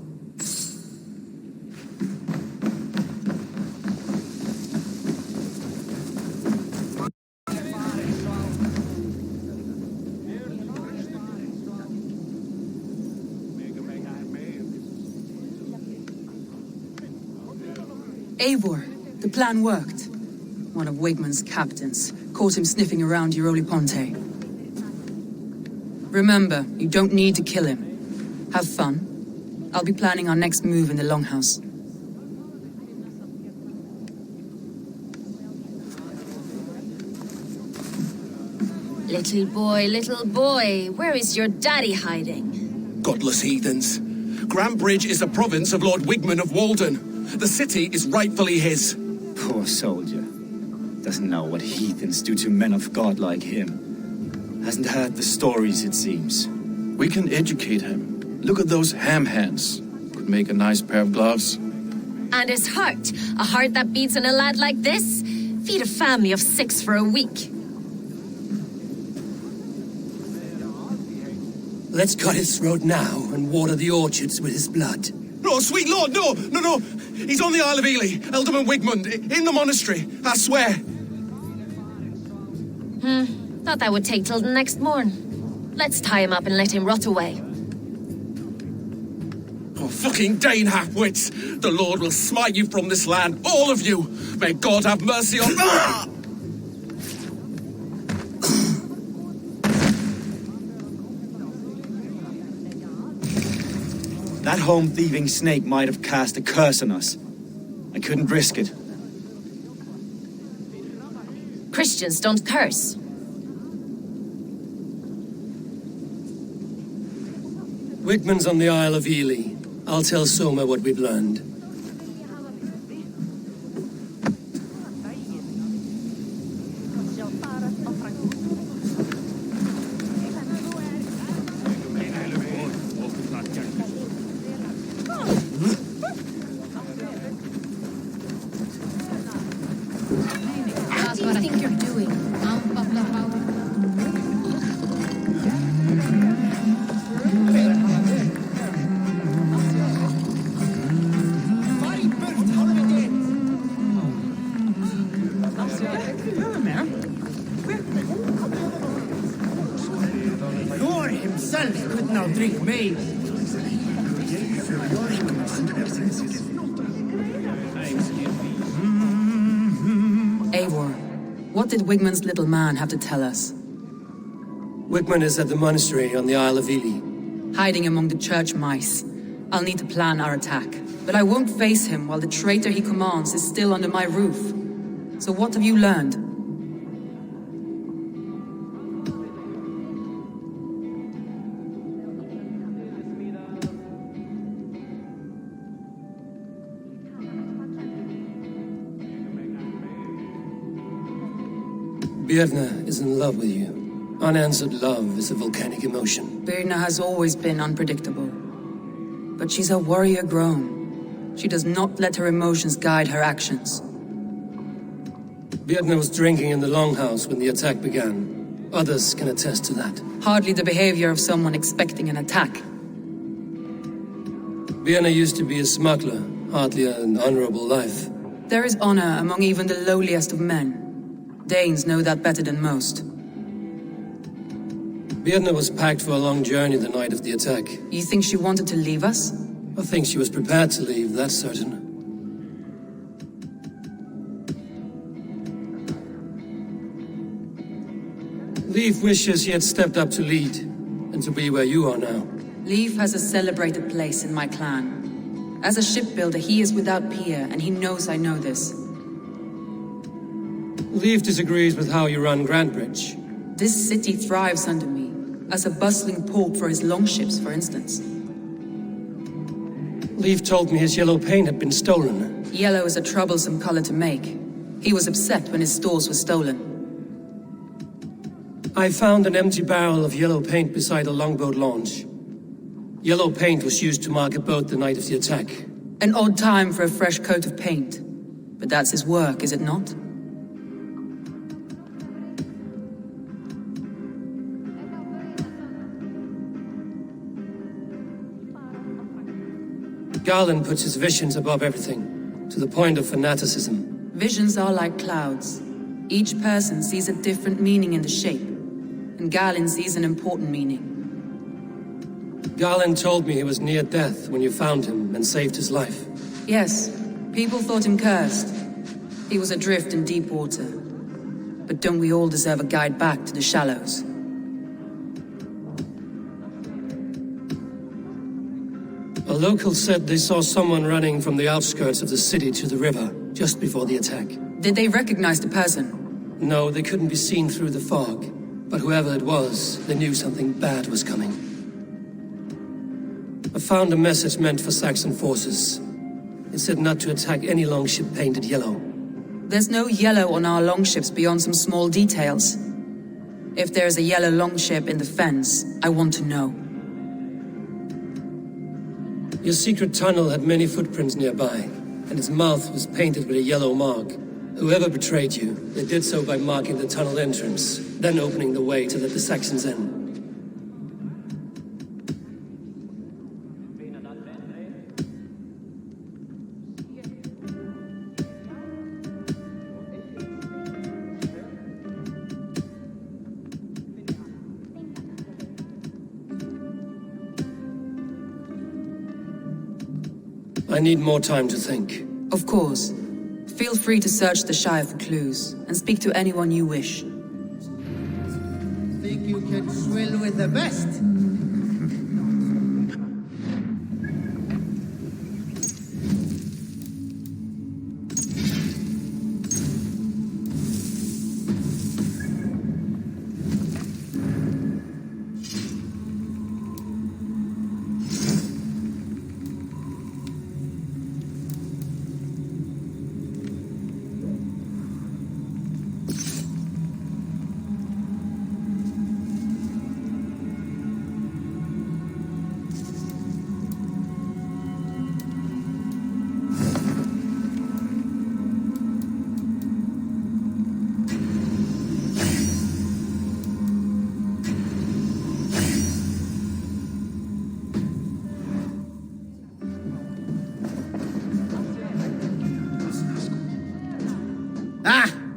Eivor, the plan worked. One of Wigman's captains caught him sniffing around Euroli Ponte. Remember, you don't need to kill him. Have fun. I'll be planning our next move in the Longhouse. Little boy, where is your daddy hiding? Godless heathens. Grantbridge is a province of Lord Wigman of Walden. The city is rightfully his. Poor soldier. Doesn't know what heathens do to men of God like him. Hasn't heard the stories, it seems. We can educate him. Look at those ham hands. Could make a nice pair of gloves. And his heart. A heart that beats in a lad like this? Feed a family of 6 for a week. Let's cut his throat now and water the orchards with his blood. No, sweet lord, no! He's on the Isle of Ely, Ealdorman Wigmund, in the monastery, I swear. Thought that would take till the next morn. Let's tie him up and let him rot away. Oh, fucking Dane half-wits! The Lord will smite you from this land, all of you! May God have mercy on... That home-thieving snake might have cast a curse on us. I couldn't risk it. Christians don't curse. Wigman's on the Isle of Ely. I'll tell Soma what we've learned. What do you think you're doing? Lord himself could not drink me. Eivor, what did Wigman's little man have to tell us? Wigman is at the monastery on the Isle of Ely. Hiding among the church mice. I'll need to plan our attack. But I won't face him while the traitor he commands is still under my roof. So what have you learned? Birna is in love with you. Unanswered love is a volcanic emotion. Birna has always been unpredictable. But she's a warrior grown. She does not let her emotions guide her actions. Birna was drinking in the longhouse when the attack began. Others can attest to that. Hardly the behavior of someone expecting an attack. Birna used to be a smuggler, hardly an honorable life. There is honor among even the lowliest of men. Danes know that better than most. Birna was packed for a long journey the night of the attack. You think she wanted to leave us? I think she was prepared to leave, that's certain. Leif wishes he had stepped up to lead, and to be where you are now. Leif has a celebrated place in my clan. As a shipbuilder, he is without peer, and he knows I know this. Leif disagrees with how you run Grantbridge. This city thrives under me, as a bustling port for his longships, for instance. Leif told me his yellow paint had been stolen. Yellow is a troublesome color to make. He was upset when his stores were stolen. I found an empty barrel of yellow paint beside a longboat launch. Yellow paint was used to mark a boat the night of the attack. An odd time for a fresh coat of paint. But that's his work, is it not? Garland puts his visions above everything, to the point of fanaticism. Visions are like clouds. Each person sees a different meaning in the shape, and Garland sees an important meaning. Garland told me he was near death when you found him and saved his life. Yes, people thought him cursed. He was adrift in deep water. But don't we all deserve a guide back to the shallows? A local said they saw someone running from the outskirts of the city to the river, just before the attack. Did they recognize the person? No, they couldn't be seen through the fog. But whoever it was, they knew something bad was coming. I found a message meant for Saxon forces. It said not to attack any longship painted yellow. There's no yellow on our longships beyond some small details. If there's a yellow longship in the fens, I want to know. Your secret tunnel had many footprints nearby, and its mouth was painted with a yellow mark. Whoever betrayed you, they did so by marking the tunnel entrance, then opening the way to let the Saxons in. I need more time to think. Of course. Feel free to search the Shire for clues, and speak to anyone you wish. Think you can swill with the best?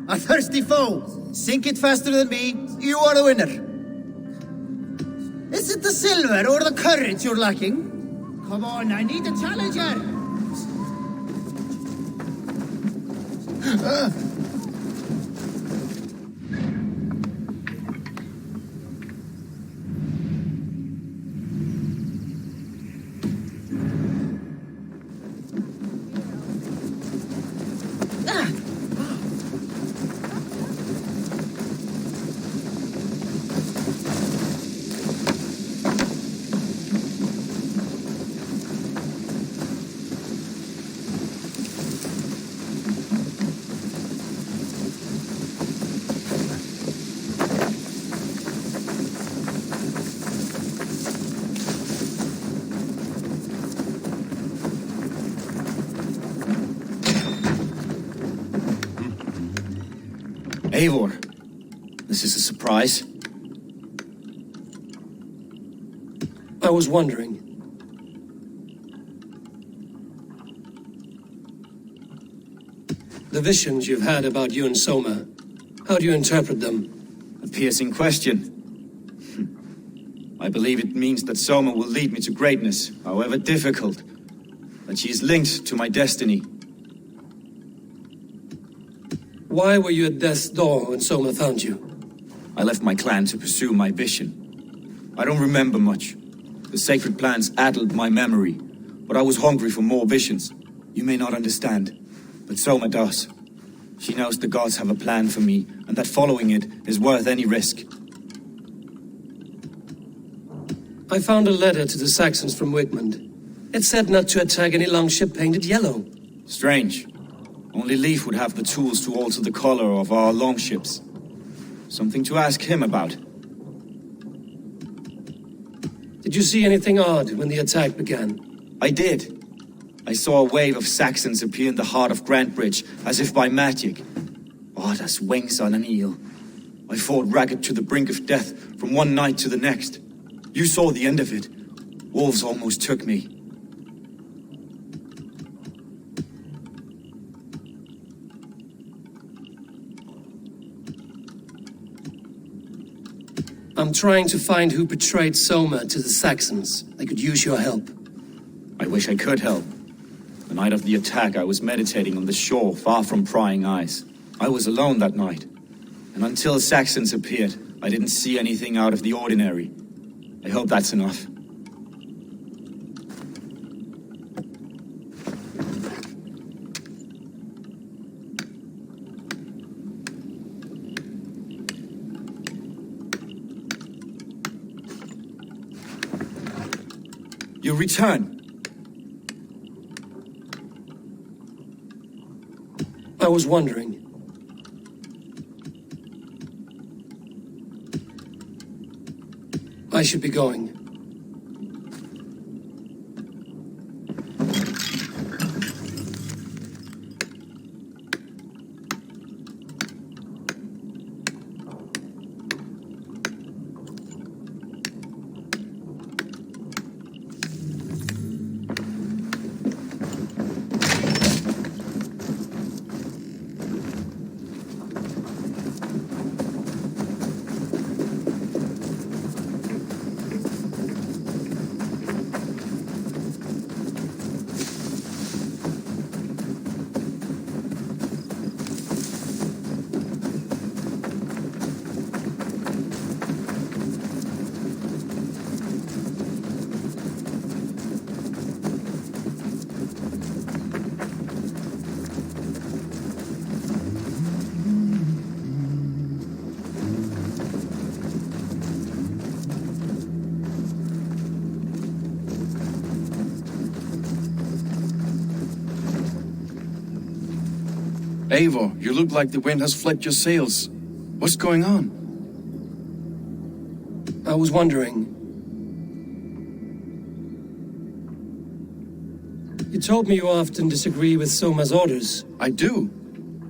A thirsty foe! Sink it faster than me, you are the winner! Is it the silver or the courage you're lacking? Come on, I need a challenger! Eivor, this is a surprise. I was wondering. The visions you've had about you and Soma, how do you interpret them? A piercing question. I believe it means that Soma will lead me to greatness, however difficult. That she is linked to my destiny. Why were you at death's door when Soma found you? I left my clan to pursue my vision. I don't remember much. The sacred plans addled my memory, but I was hungry for more visions. You may not understand, but Soma does. She knows the gods have a plan for me, and that following it is worth any risk. I found a letter to the Saxons from Wigmund. It said not to attack any longship painted yellow. Strange. Only Leif would have the tools to alter the color of our longships. Something to ask him about. Did you see anything odd when the attack began? I did. I saw a wave of Saxons appear in the heart of Grantbridge, as if by magic. Odd as wings on an eel. I fought ragged to the brink of death from one night to the next. You saw the end of it. Wolves almost took me. I'm trying to find who betrayed Soma to the Saxons. I could use your help. I wish I could help. The night of the attack, I was meditating on the shore, far from prying eyes. I was alone that night. And until Saxons appeared, I didn't see anything out of the ordinary. I hope that's enough. You return. I was wondering. I should be going. Eivor, you look like the wind has fled your sails. What's going on? I was wondering. You told me you often disagree with Soma's orders. I do,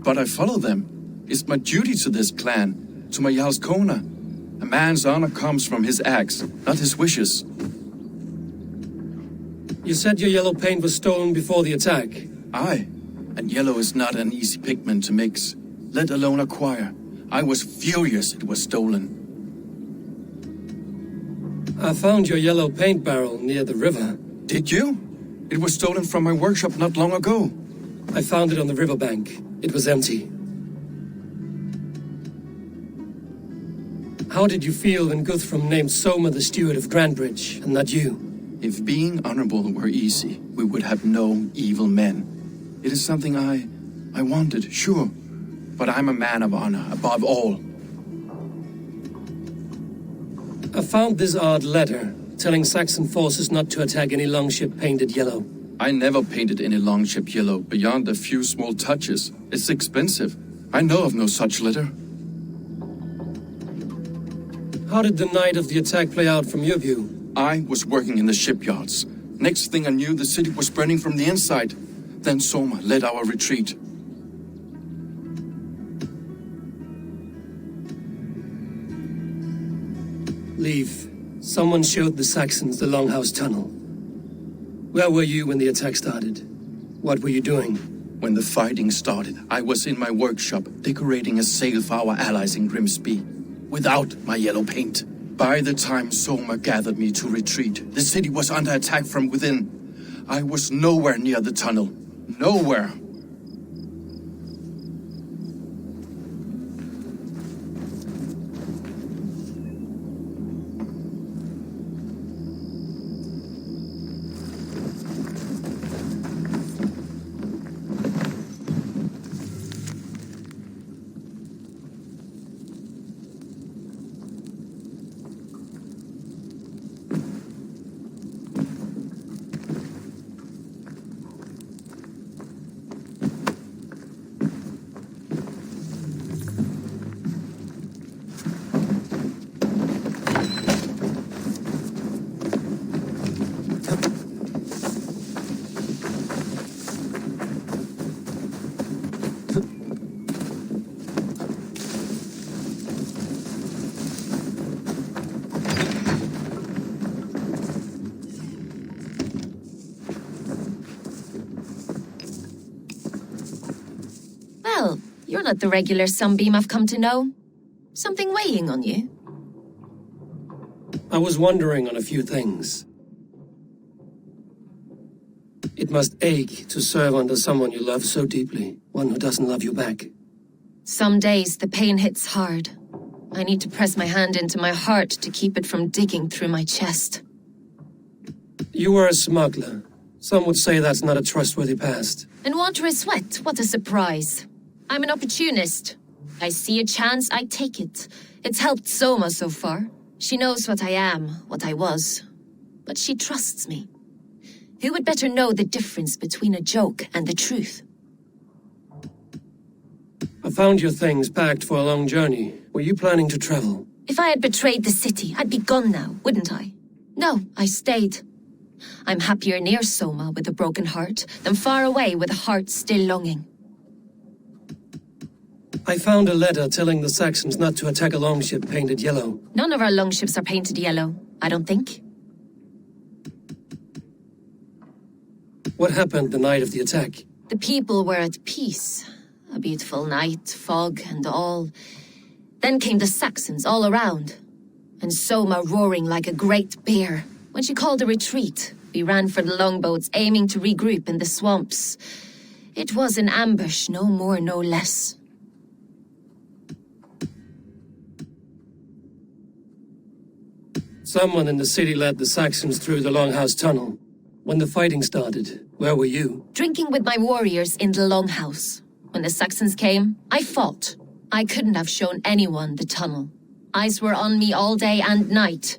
but I follow them. It's my duty to this clan, to my Jarl's Kona. A man's honor comes from his acts, not his wishes. You said your yellow paint was stolen before the attack. Aye, and yellow is not an easy pigment to mix, let alone acquire. I was furious it was stolen. I found your yellow paint barrel near the river. Did you? It was stolen from my workshop not long ago. I found it on the riverbank. It was empty. How did you feel when Guthrum named Soma the steward of Grantbridge, and not you? If being honorable were easy, we would have no evil men. It is something I wanted, sure. But I'm a man of honor, above all. I found this odd letter, telling Saxon forces not to attack any longship painted yellow. I never painted any longship yellow, beyond a few small touches. It's expensive. I know of no such letter. How did the night of the attack play out from your view? I was working in the shipyards. Next thing I knew, the city was burning from the inside. Then Soma led our retreat. Leave. Someone showed the Saxons the Longhouse Tunnel. Where were you when the attack started? What were you doing? When the fighting started, I was in my workshop decorating a sail for our allies in Grimsby, without my yellow paint. By the time Soma gathered me to retreat, the city was under attack from within. I was nowhere near the tunnel. Nowhere. Well, you're not the regular sunbeam I've come to know. Something weighing on you? I was wondering on a few things. It must ache to serve under someone you love so deeply, one who doesn't love you back. Some days the pain hits hard. I need to press my hand into my heart to keep it from digging through my chest. You were a smuggler. Some would say that's not a trustworthy past. And water is sweat, what a surprise. I'm an opportunist. I see a chance, I take it. It's helped Soma so far. She knows what I am, what I was. But she trusts me. Who would better know the difference between a joke and the truth? I found your things packed for a long journey. Were you planning to travel? If I had betrayed the city, I'd be gone now, wouldn't I? No, I stayed. I'm happier near Soma with a broken heart than far away with a heart still longing. I found a letter telling the Saxons not to attack a longship painted yellow. None of our longships are painted yellow, I don't think. What happened the night of the attack? The people were at peace. A beautiful night, fog and all. Then came the Saxons all around. And Soma roaring like a great bear. When she called a retreat, we ran for the longboats, aiming to regroup in the swamps. It was an ambush, no more, no less. Someone in the city led the Saxons through the Longhouse Tunnel. When the fighting started, where were you? Drinking with my warriors in the Longhouse. When the Saxons came, I fought. I couldn't have shown anyone the tunnel. Eyes were on me all day and night.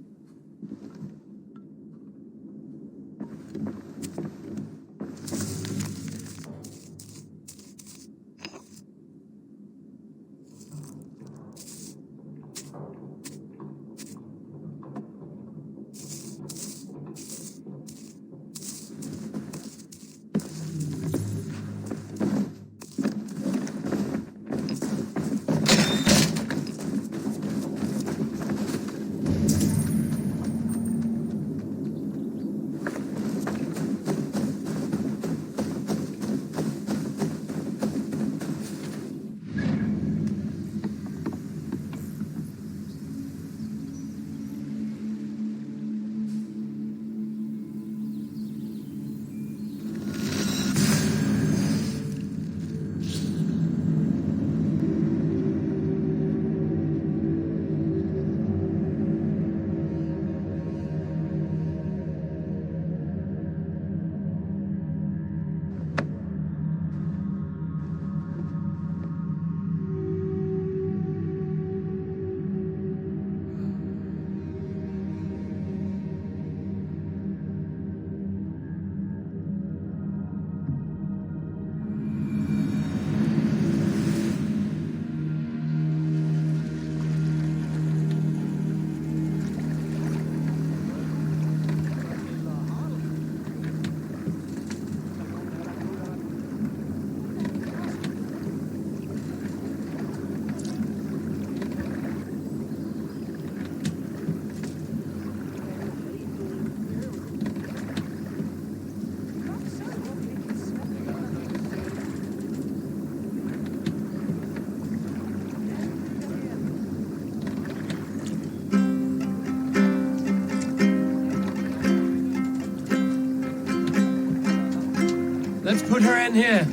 Let's put her in here.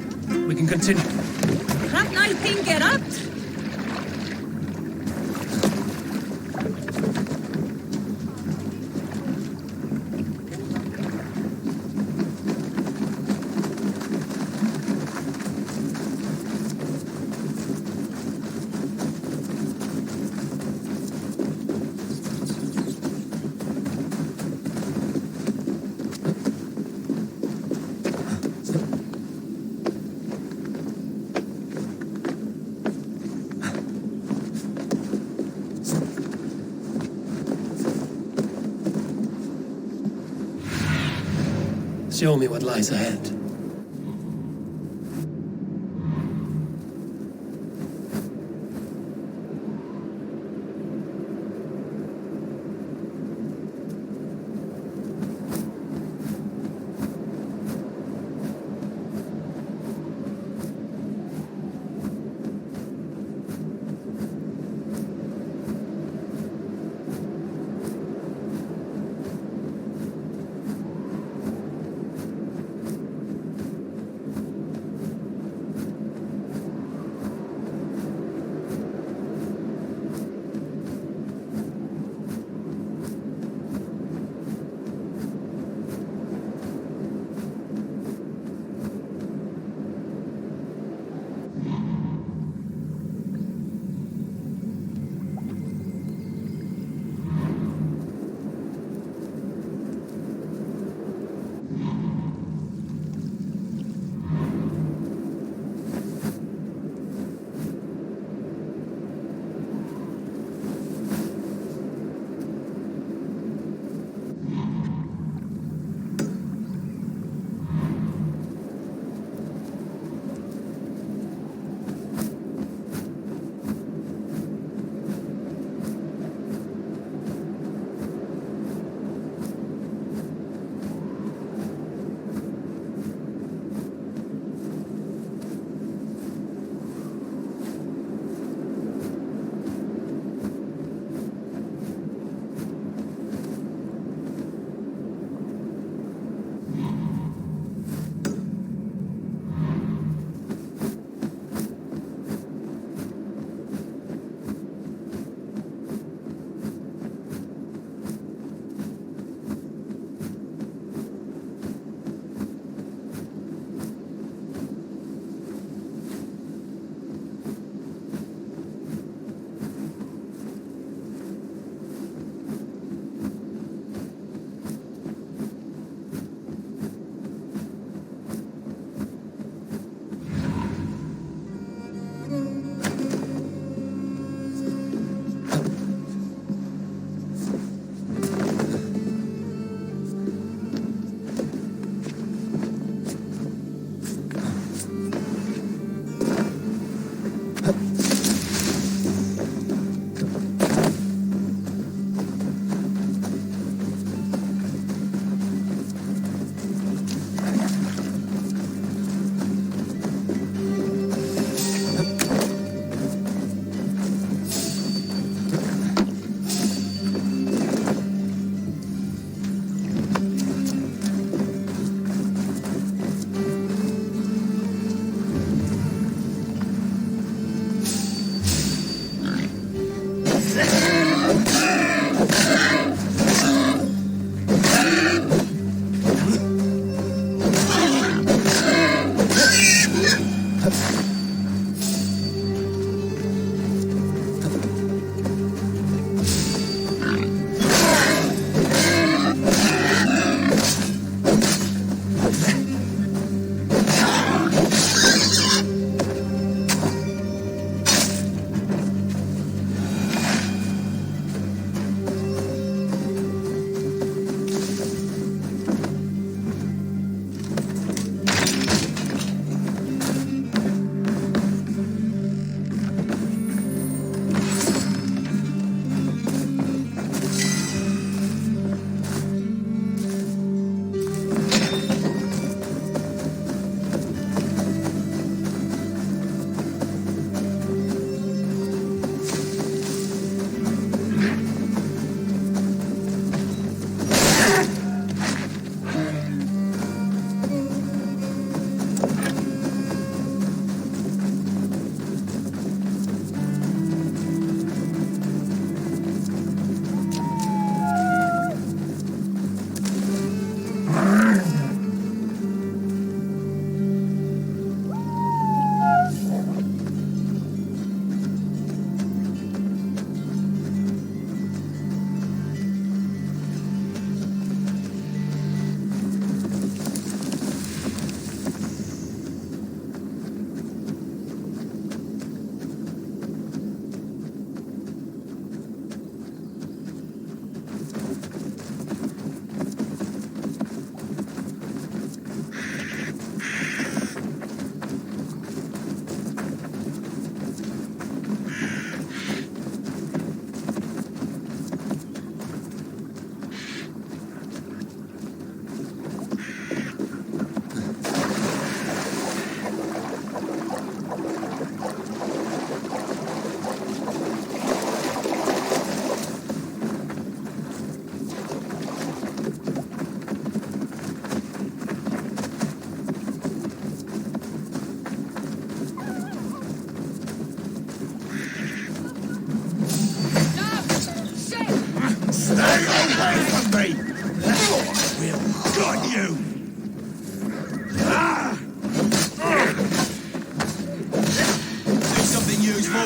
We can continue. That night thing get up! Show me what lies ahead.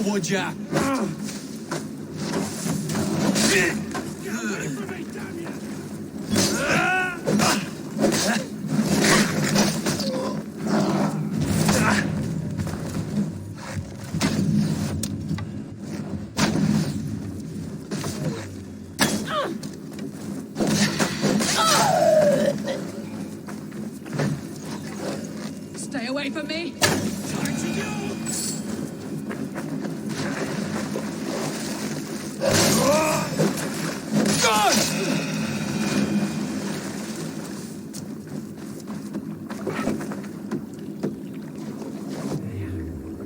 go, would ya? Stay away from me!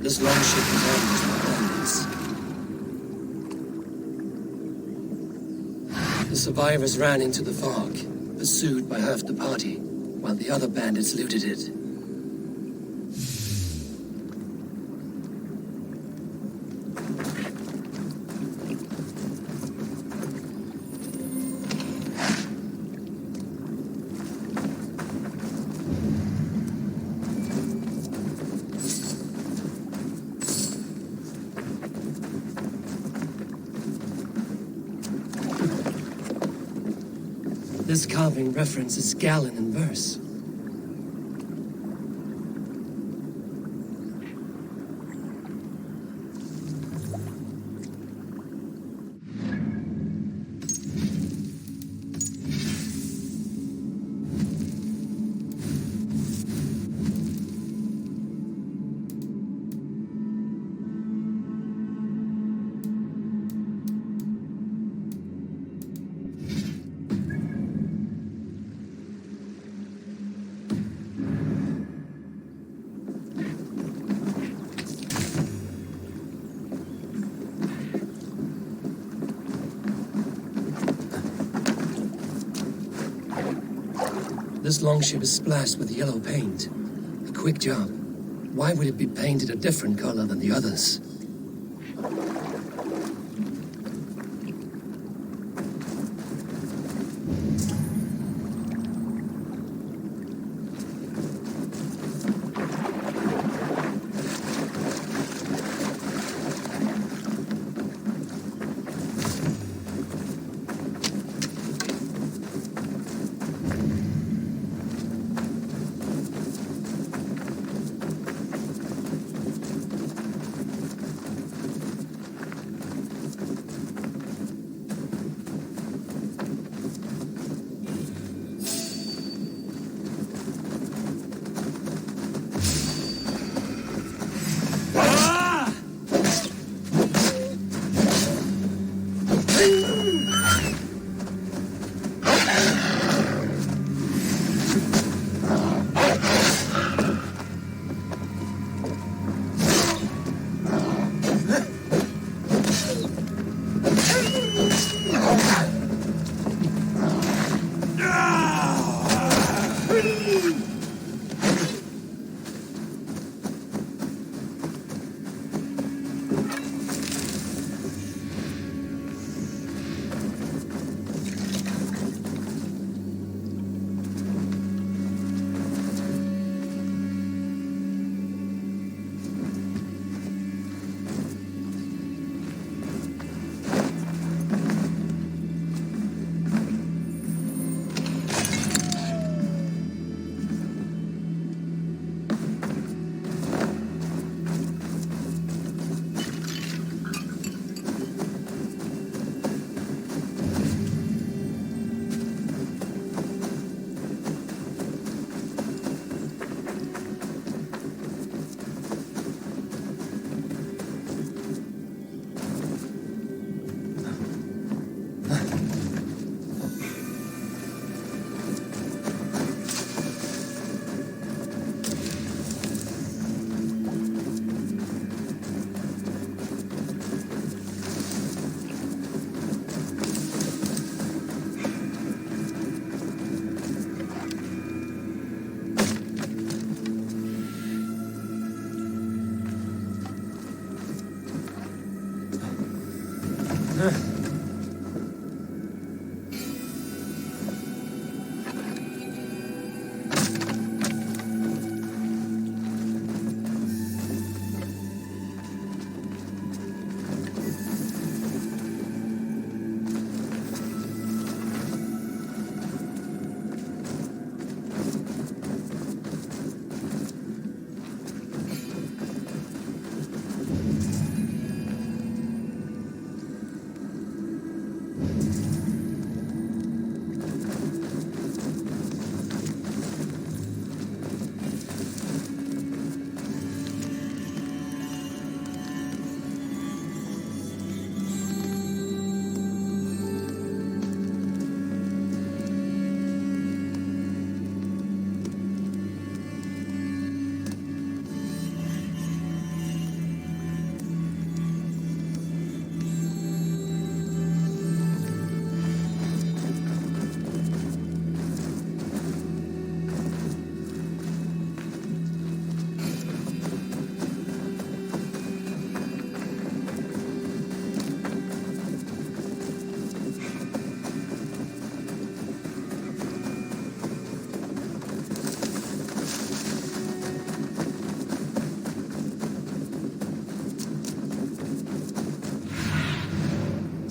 This longship is ambushed by bandits. The survivors ran into the fog, pursued by half the party, while the other bandits looted it. This carving references Galen in verse. This longship is splashed with yellow paint. A quick job. Why would it be painted a different color than the others?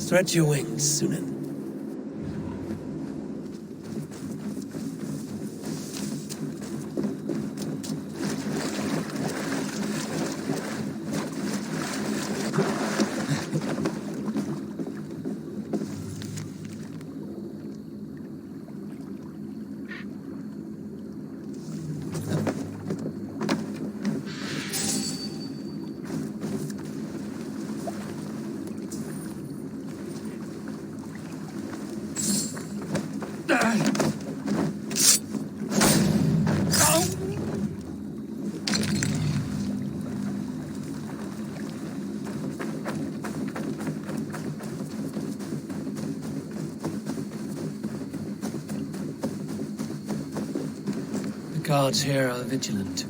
Stretch your wings, Sunan. The guards here are vigilant.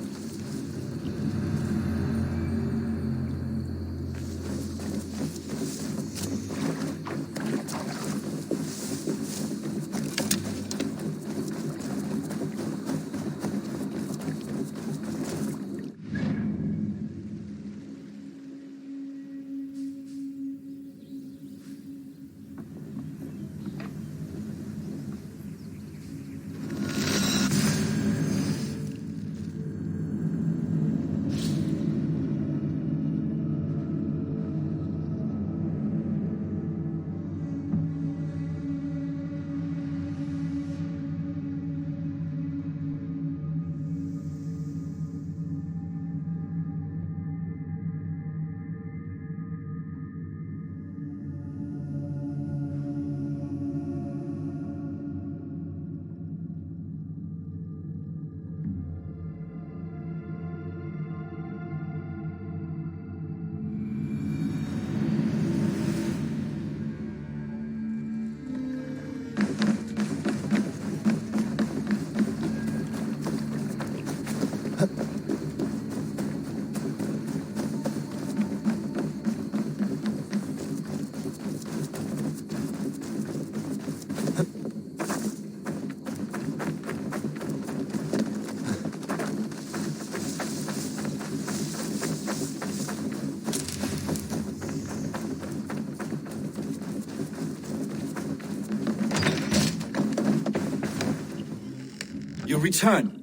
You return.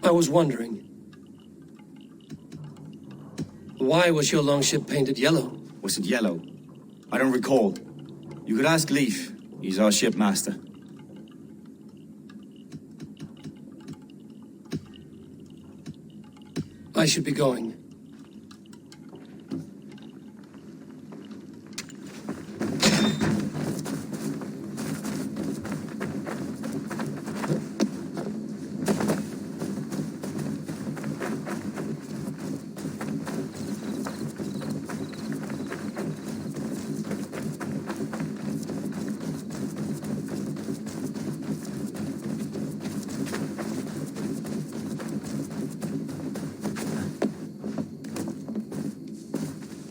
I was wondering, why was your longship painted yellow? Was it yellow? I don't recall. You could ask Leif. He's our shipmaster. I should be going.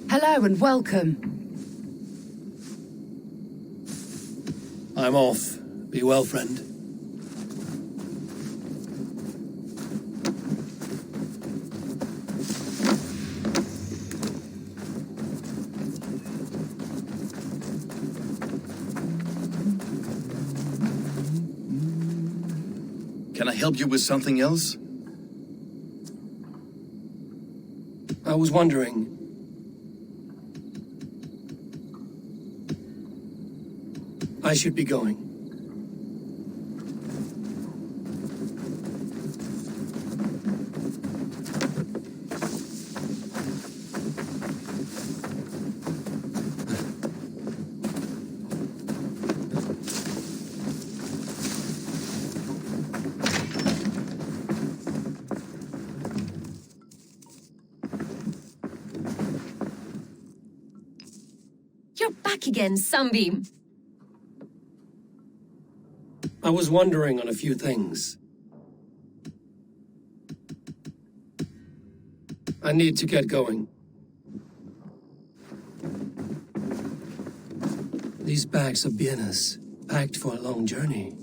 Hello and welcome. I'm off. Be well, friend. Can I help you with something else? I was wondering, I should be going. You're back again, Sunbeam. I was wondering on a few things. I need to get going. These bags of bienes, packed for a long journey.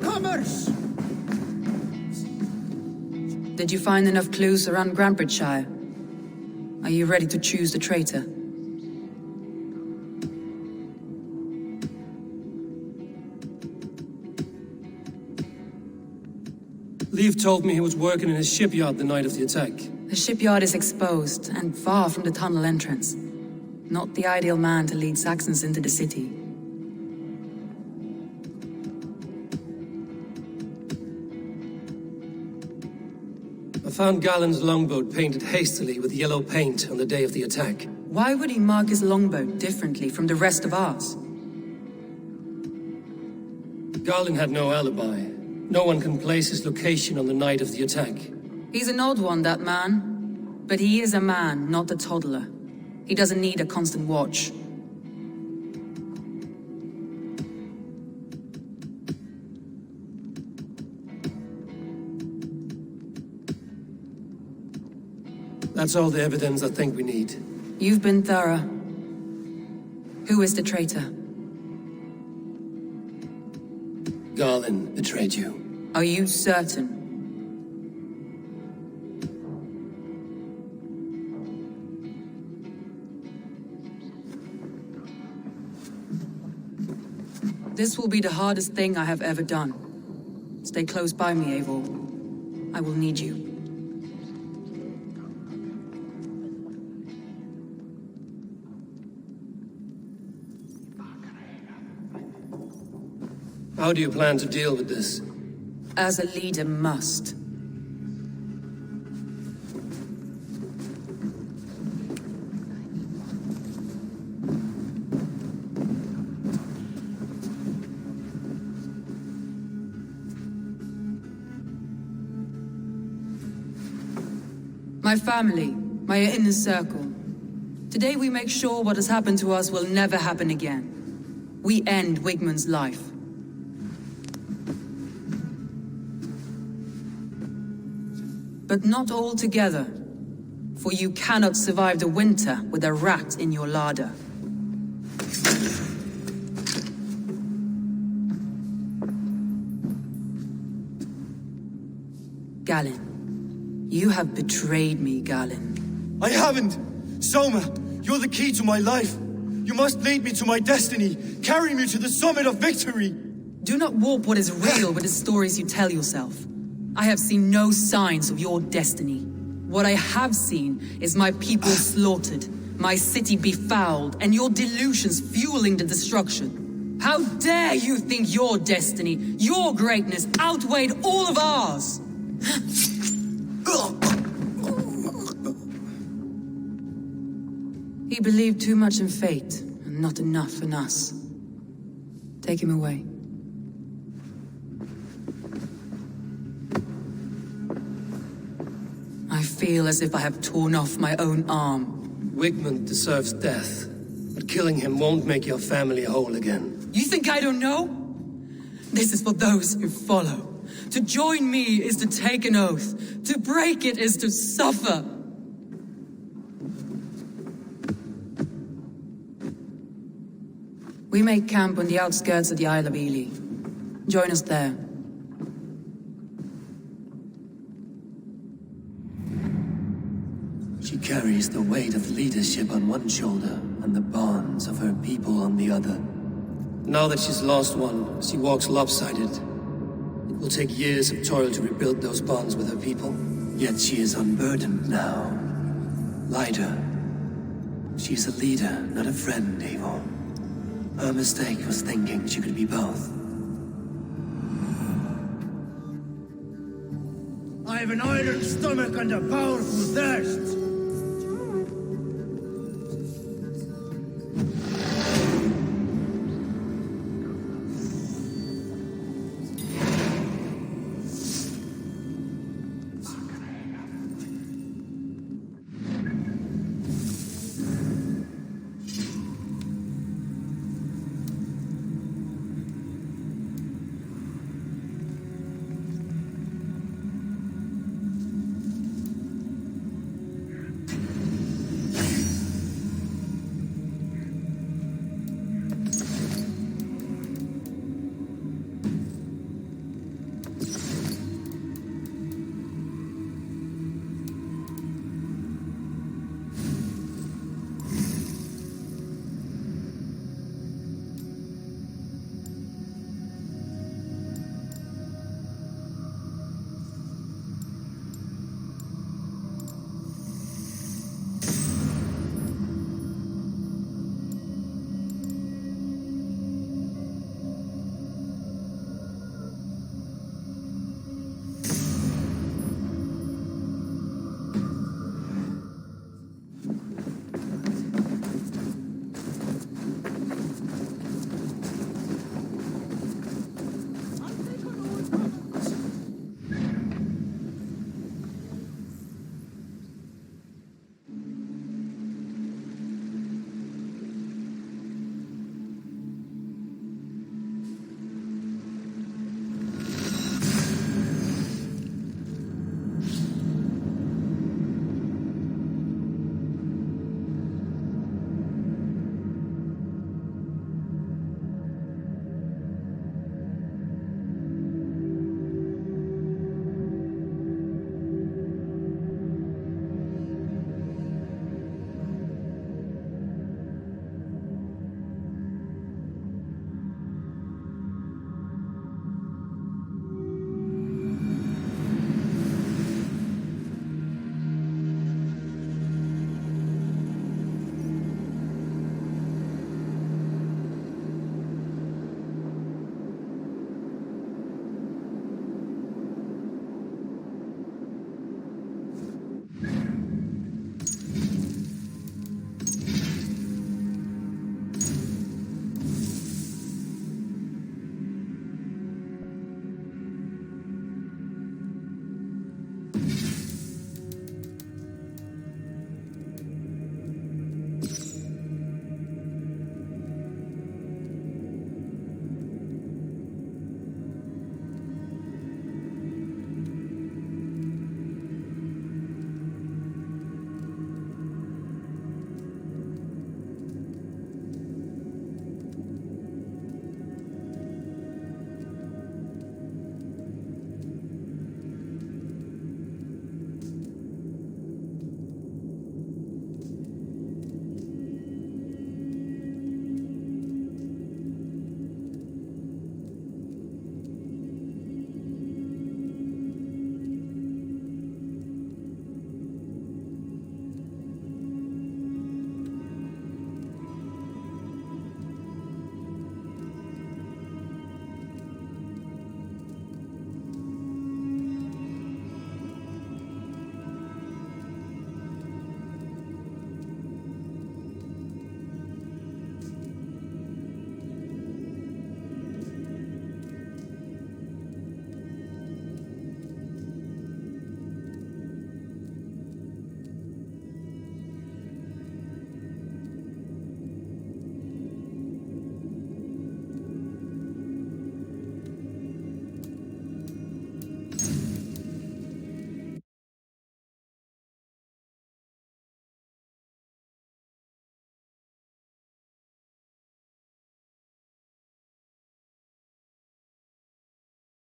comers! Did you find enough clues around Grantbridgeshire? Are you ready to choose the traitor? Leif told me he was working in his shipyard the night of the attack. The shipyard is exposed and far from the tunnel entrance. Not the ideal man to lead Saxons into the city. I found Galen's longboat painted hastily with yellow paint on the day of the attack. Why would he mark his longboat differently from the rest of ours? Galen had no alibi. No one can place his location on the night of the attack. He's an odd one, that man. But he is a man, not a toddler. He doesn't need a constant watch. That's all the evidence I think we need. You've been thorough. Who is the traitor? Galen betrayed you. Are you certain? This will be the hardest thing I have ever done. Stay close by me, Eivor. I will need you. How do you plan to deal with this? As a leader must. My family, my inner circle. Today we make sure what has happened to us will never happen again. We end Wigmund's life. But not all together, for you cannot survive the winter with a rat in your larder. Galen, you have betrayed me, Galen. I haven't! Soma, you're the key to my life. You must lead me to my destiny, carry me to the summit of victory. Do not warp what is real with the stories you tell yourself. I have seen no signs of your destiny. What I have seen is my people slaughtered, my city befouled, and your delusions fueling the destruction. How dare you think your destiny, your greatness, outweighed all of ours? He believed too much in fate, and not enough in us. Take him away. I feel as if I have torn off my own arm. Wigmund deserves death, but killing him won't make your family whole again. You think I don't know? This is for those who follow. To join me is to take an oath. To break it is to suffer. We make camp on the outskirts of the Isle of Ely. Join us there. She carries the weight of leadership on one shoulder and the bonds of her people on the other. Now that she's lost one, she walks lopsided. It will take years of toil to rebuild those bonds with her people. Yet she is unburdened now. Lighter. She's a leader, not a friend, Eivor. Her mistake was thinking she could be both. I have an iron stomach and a powerful thirst.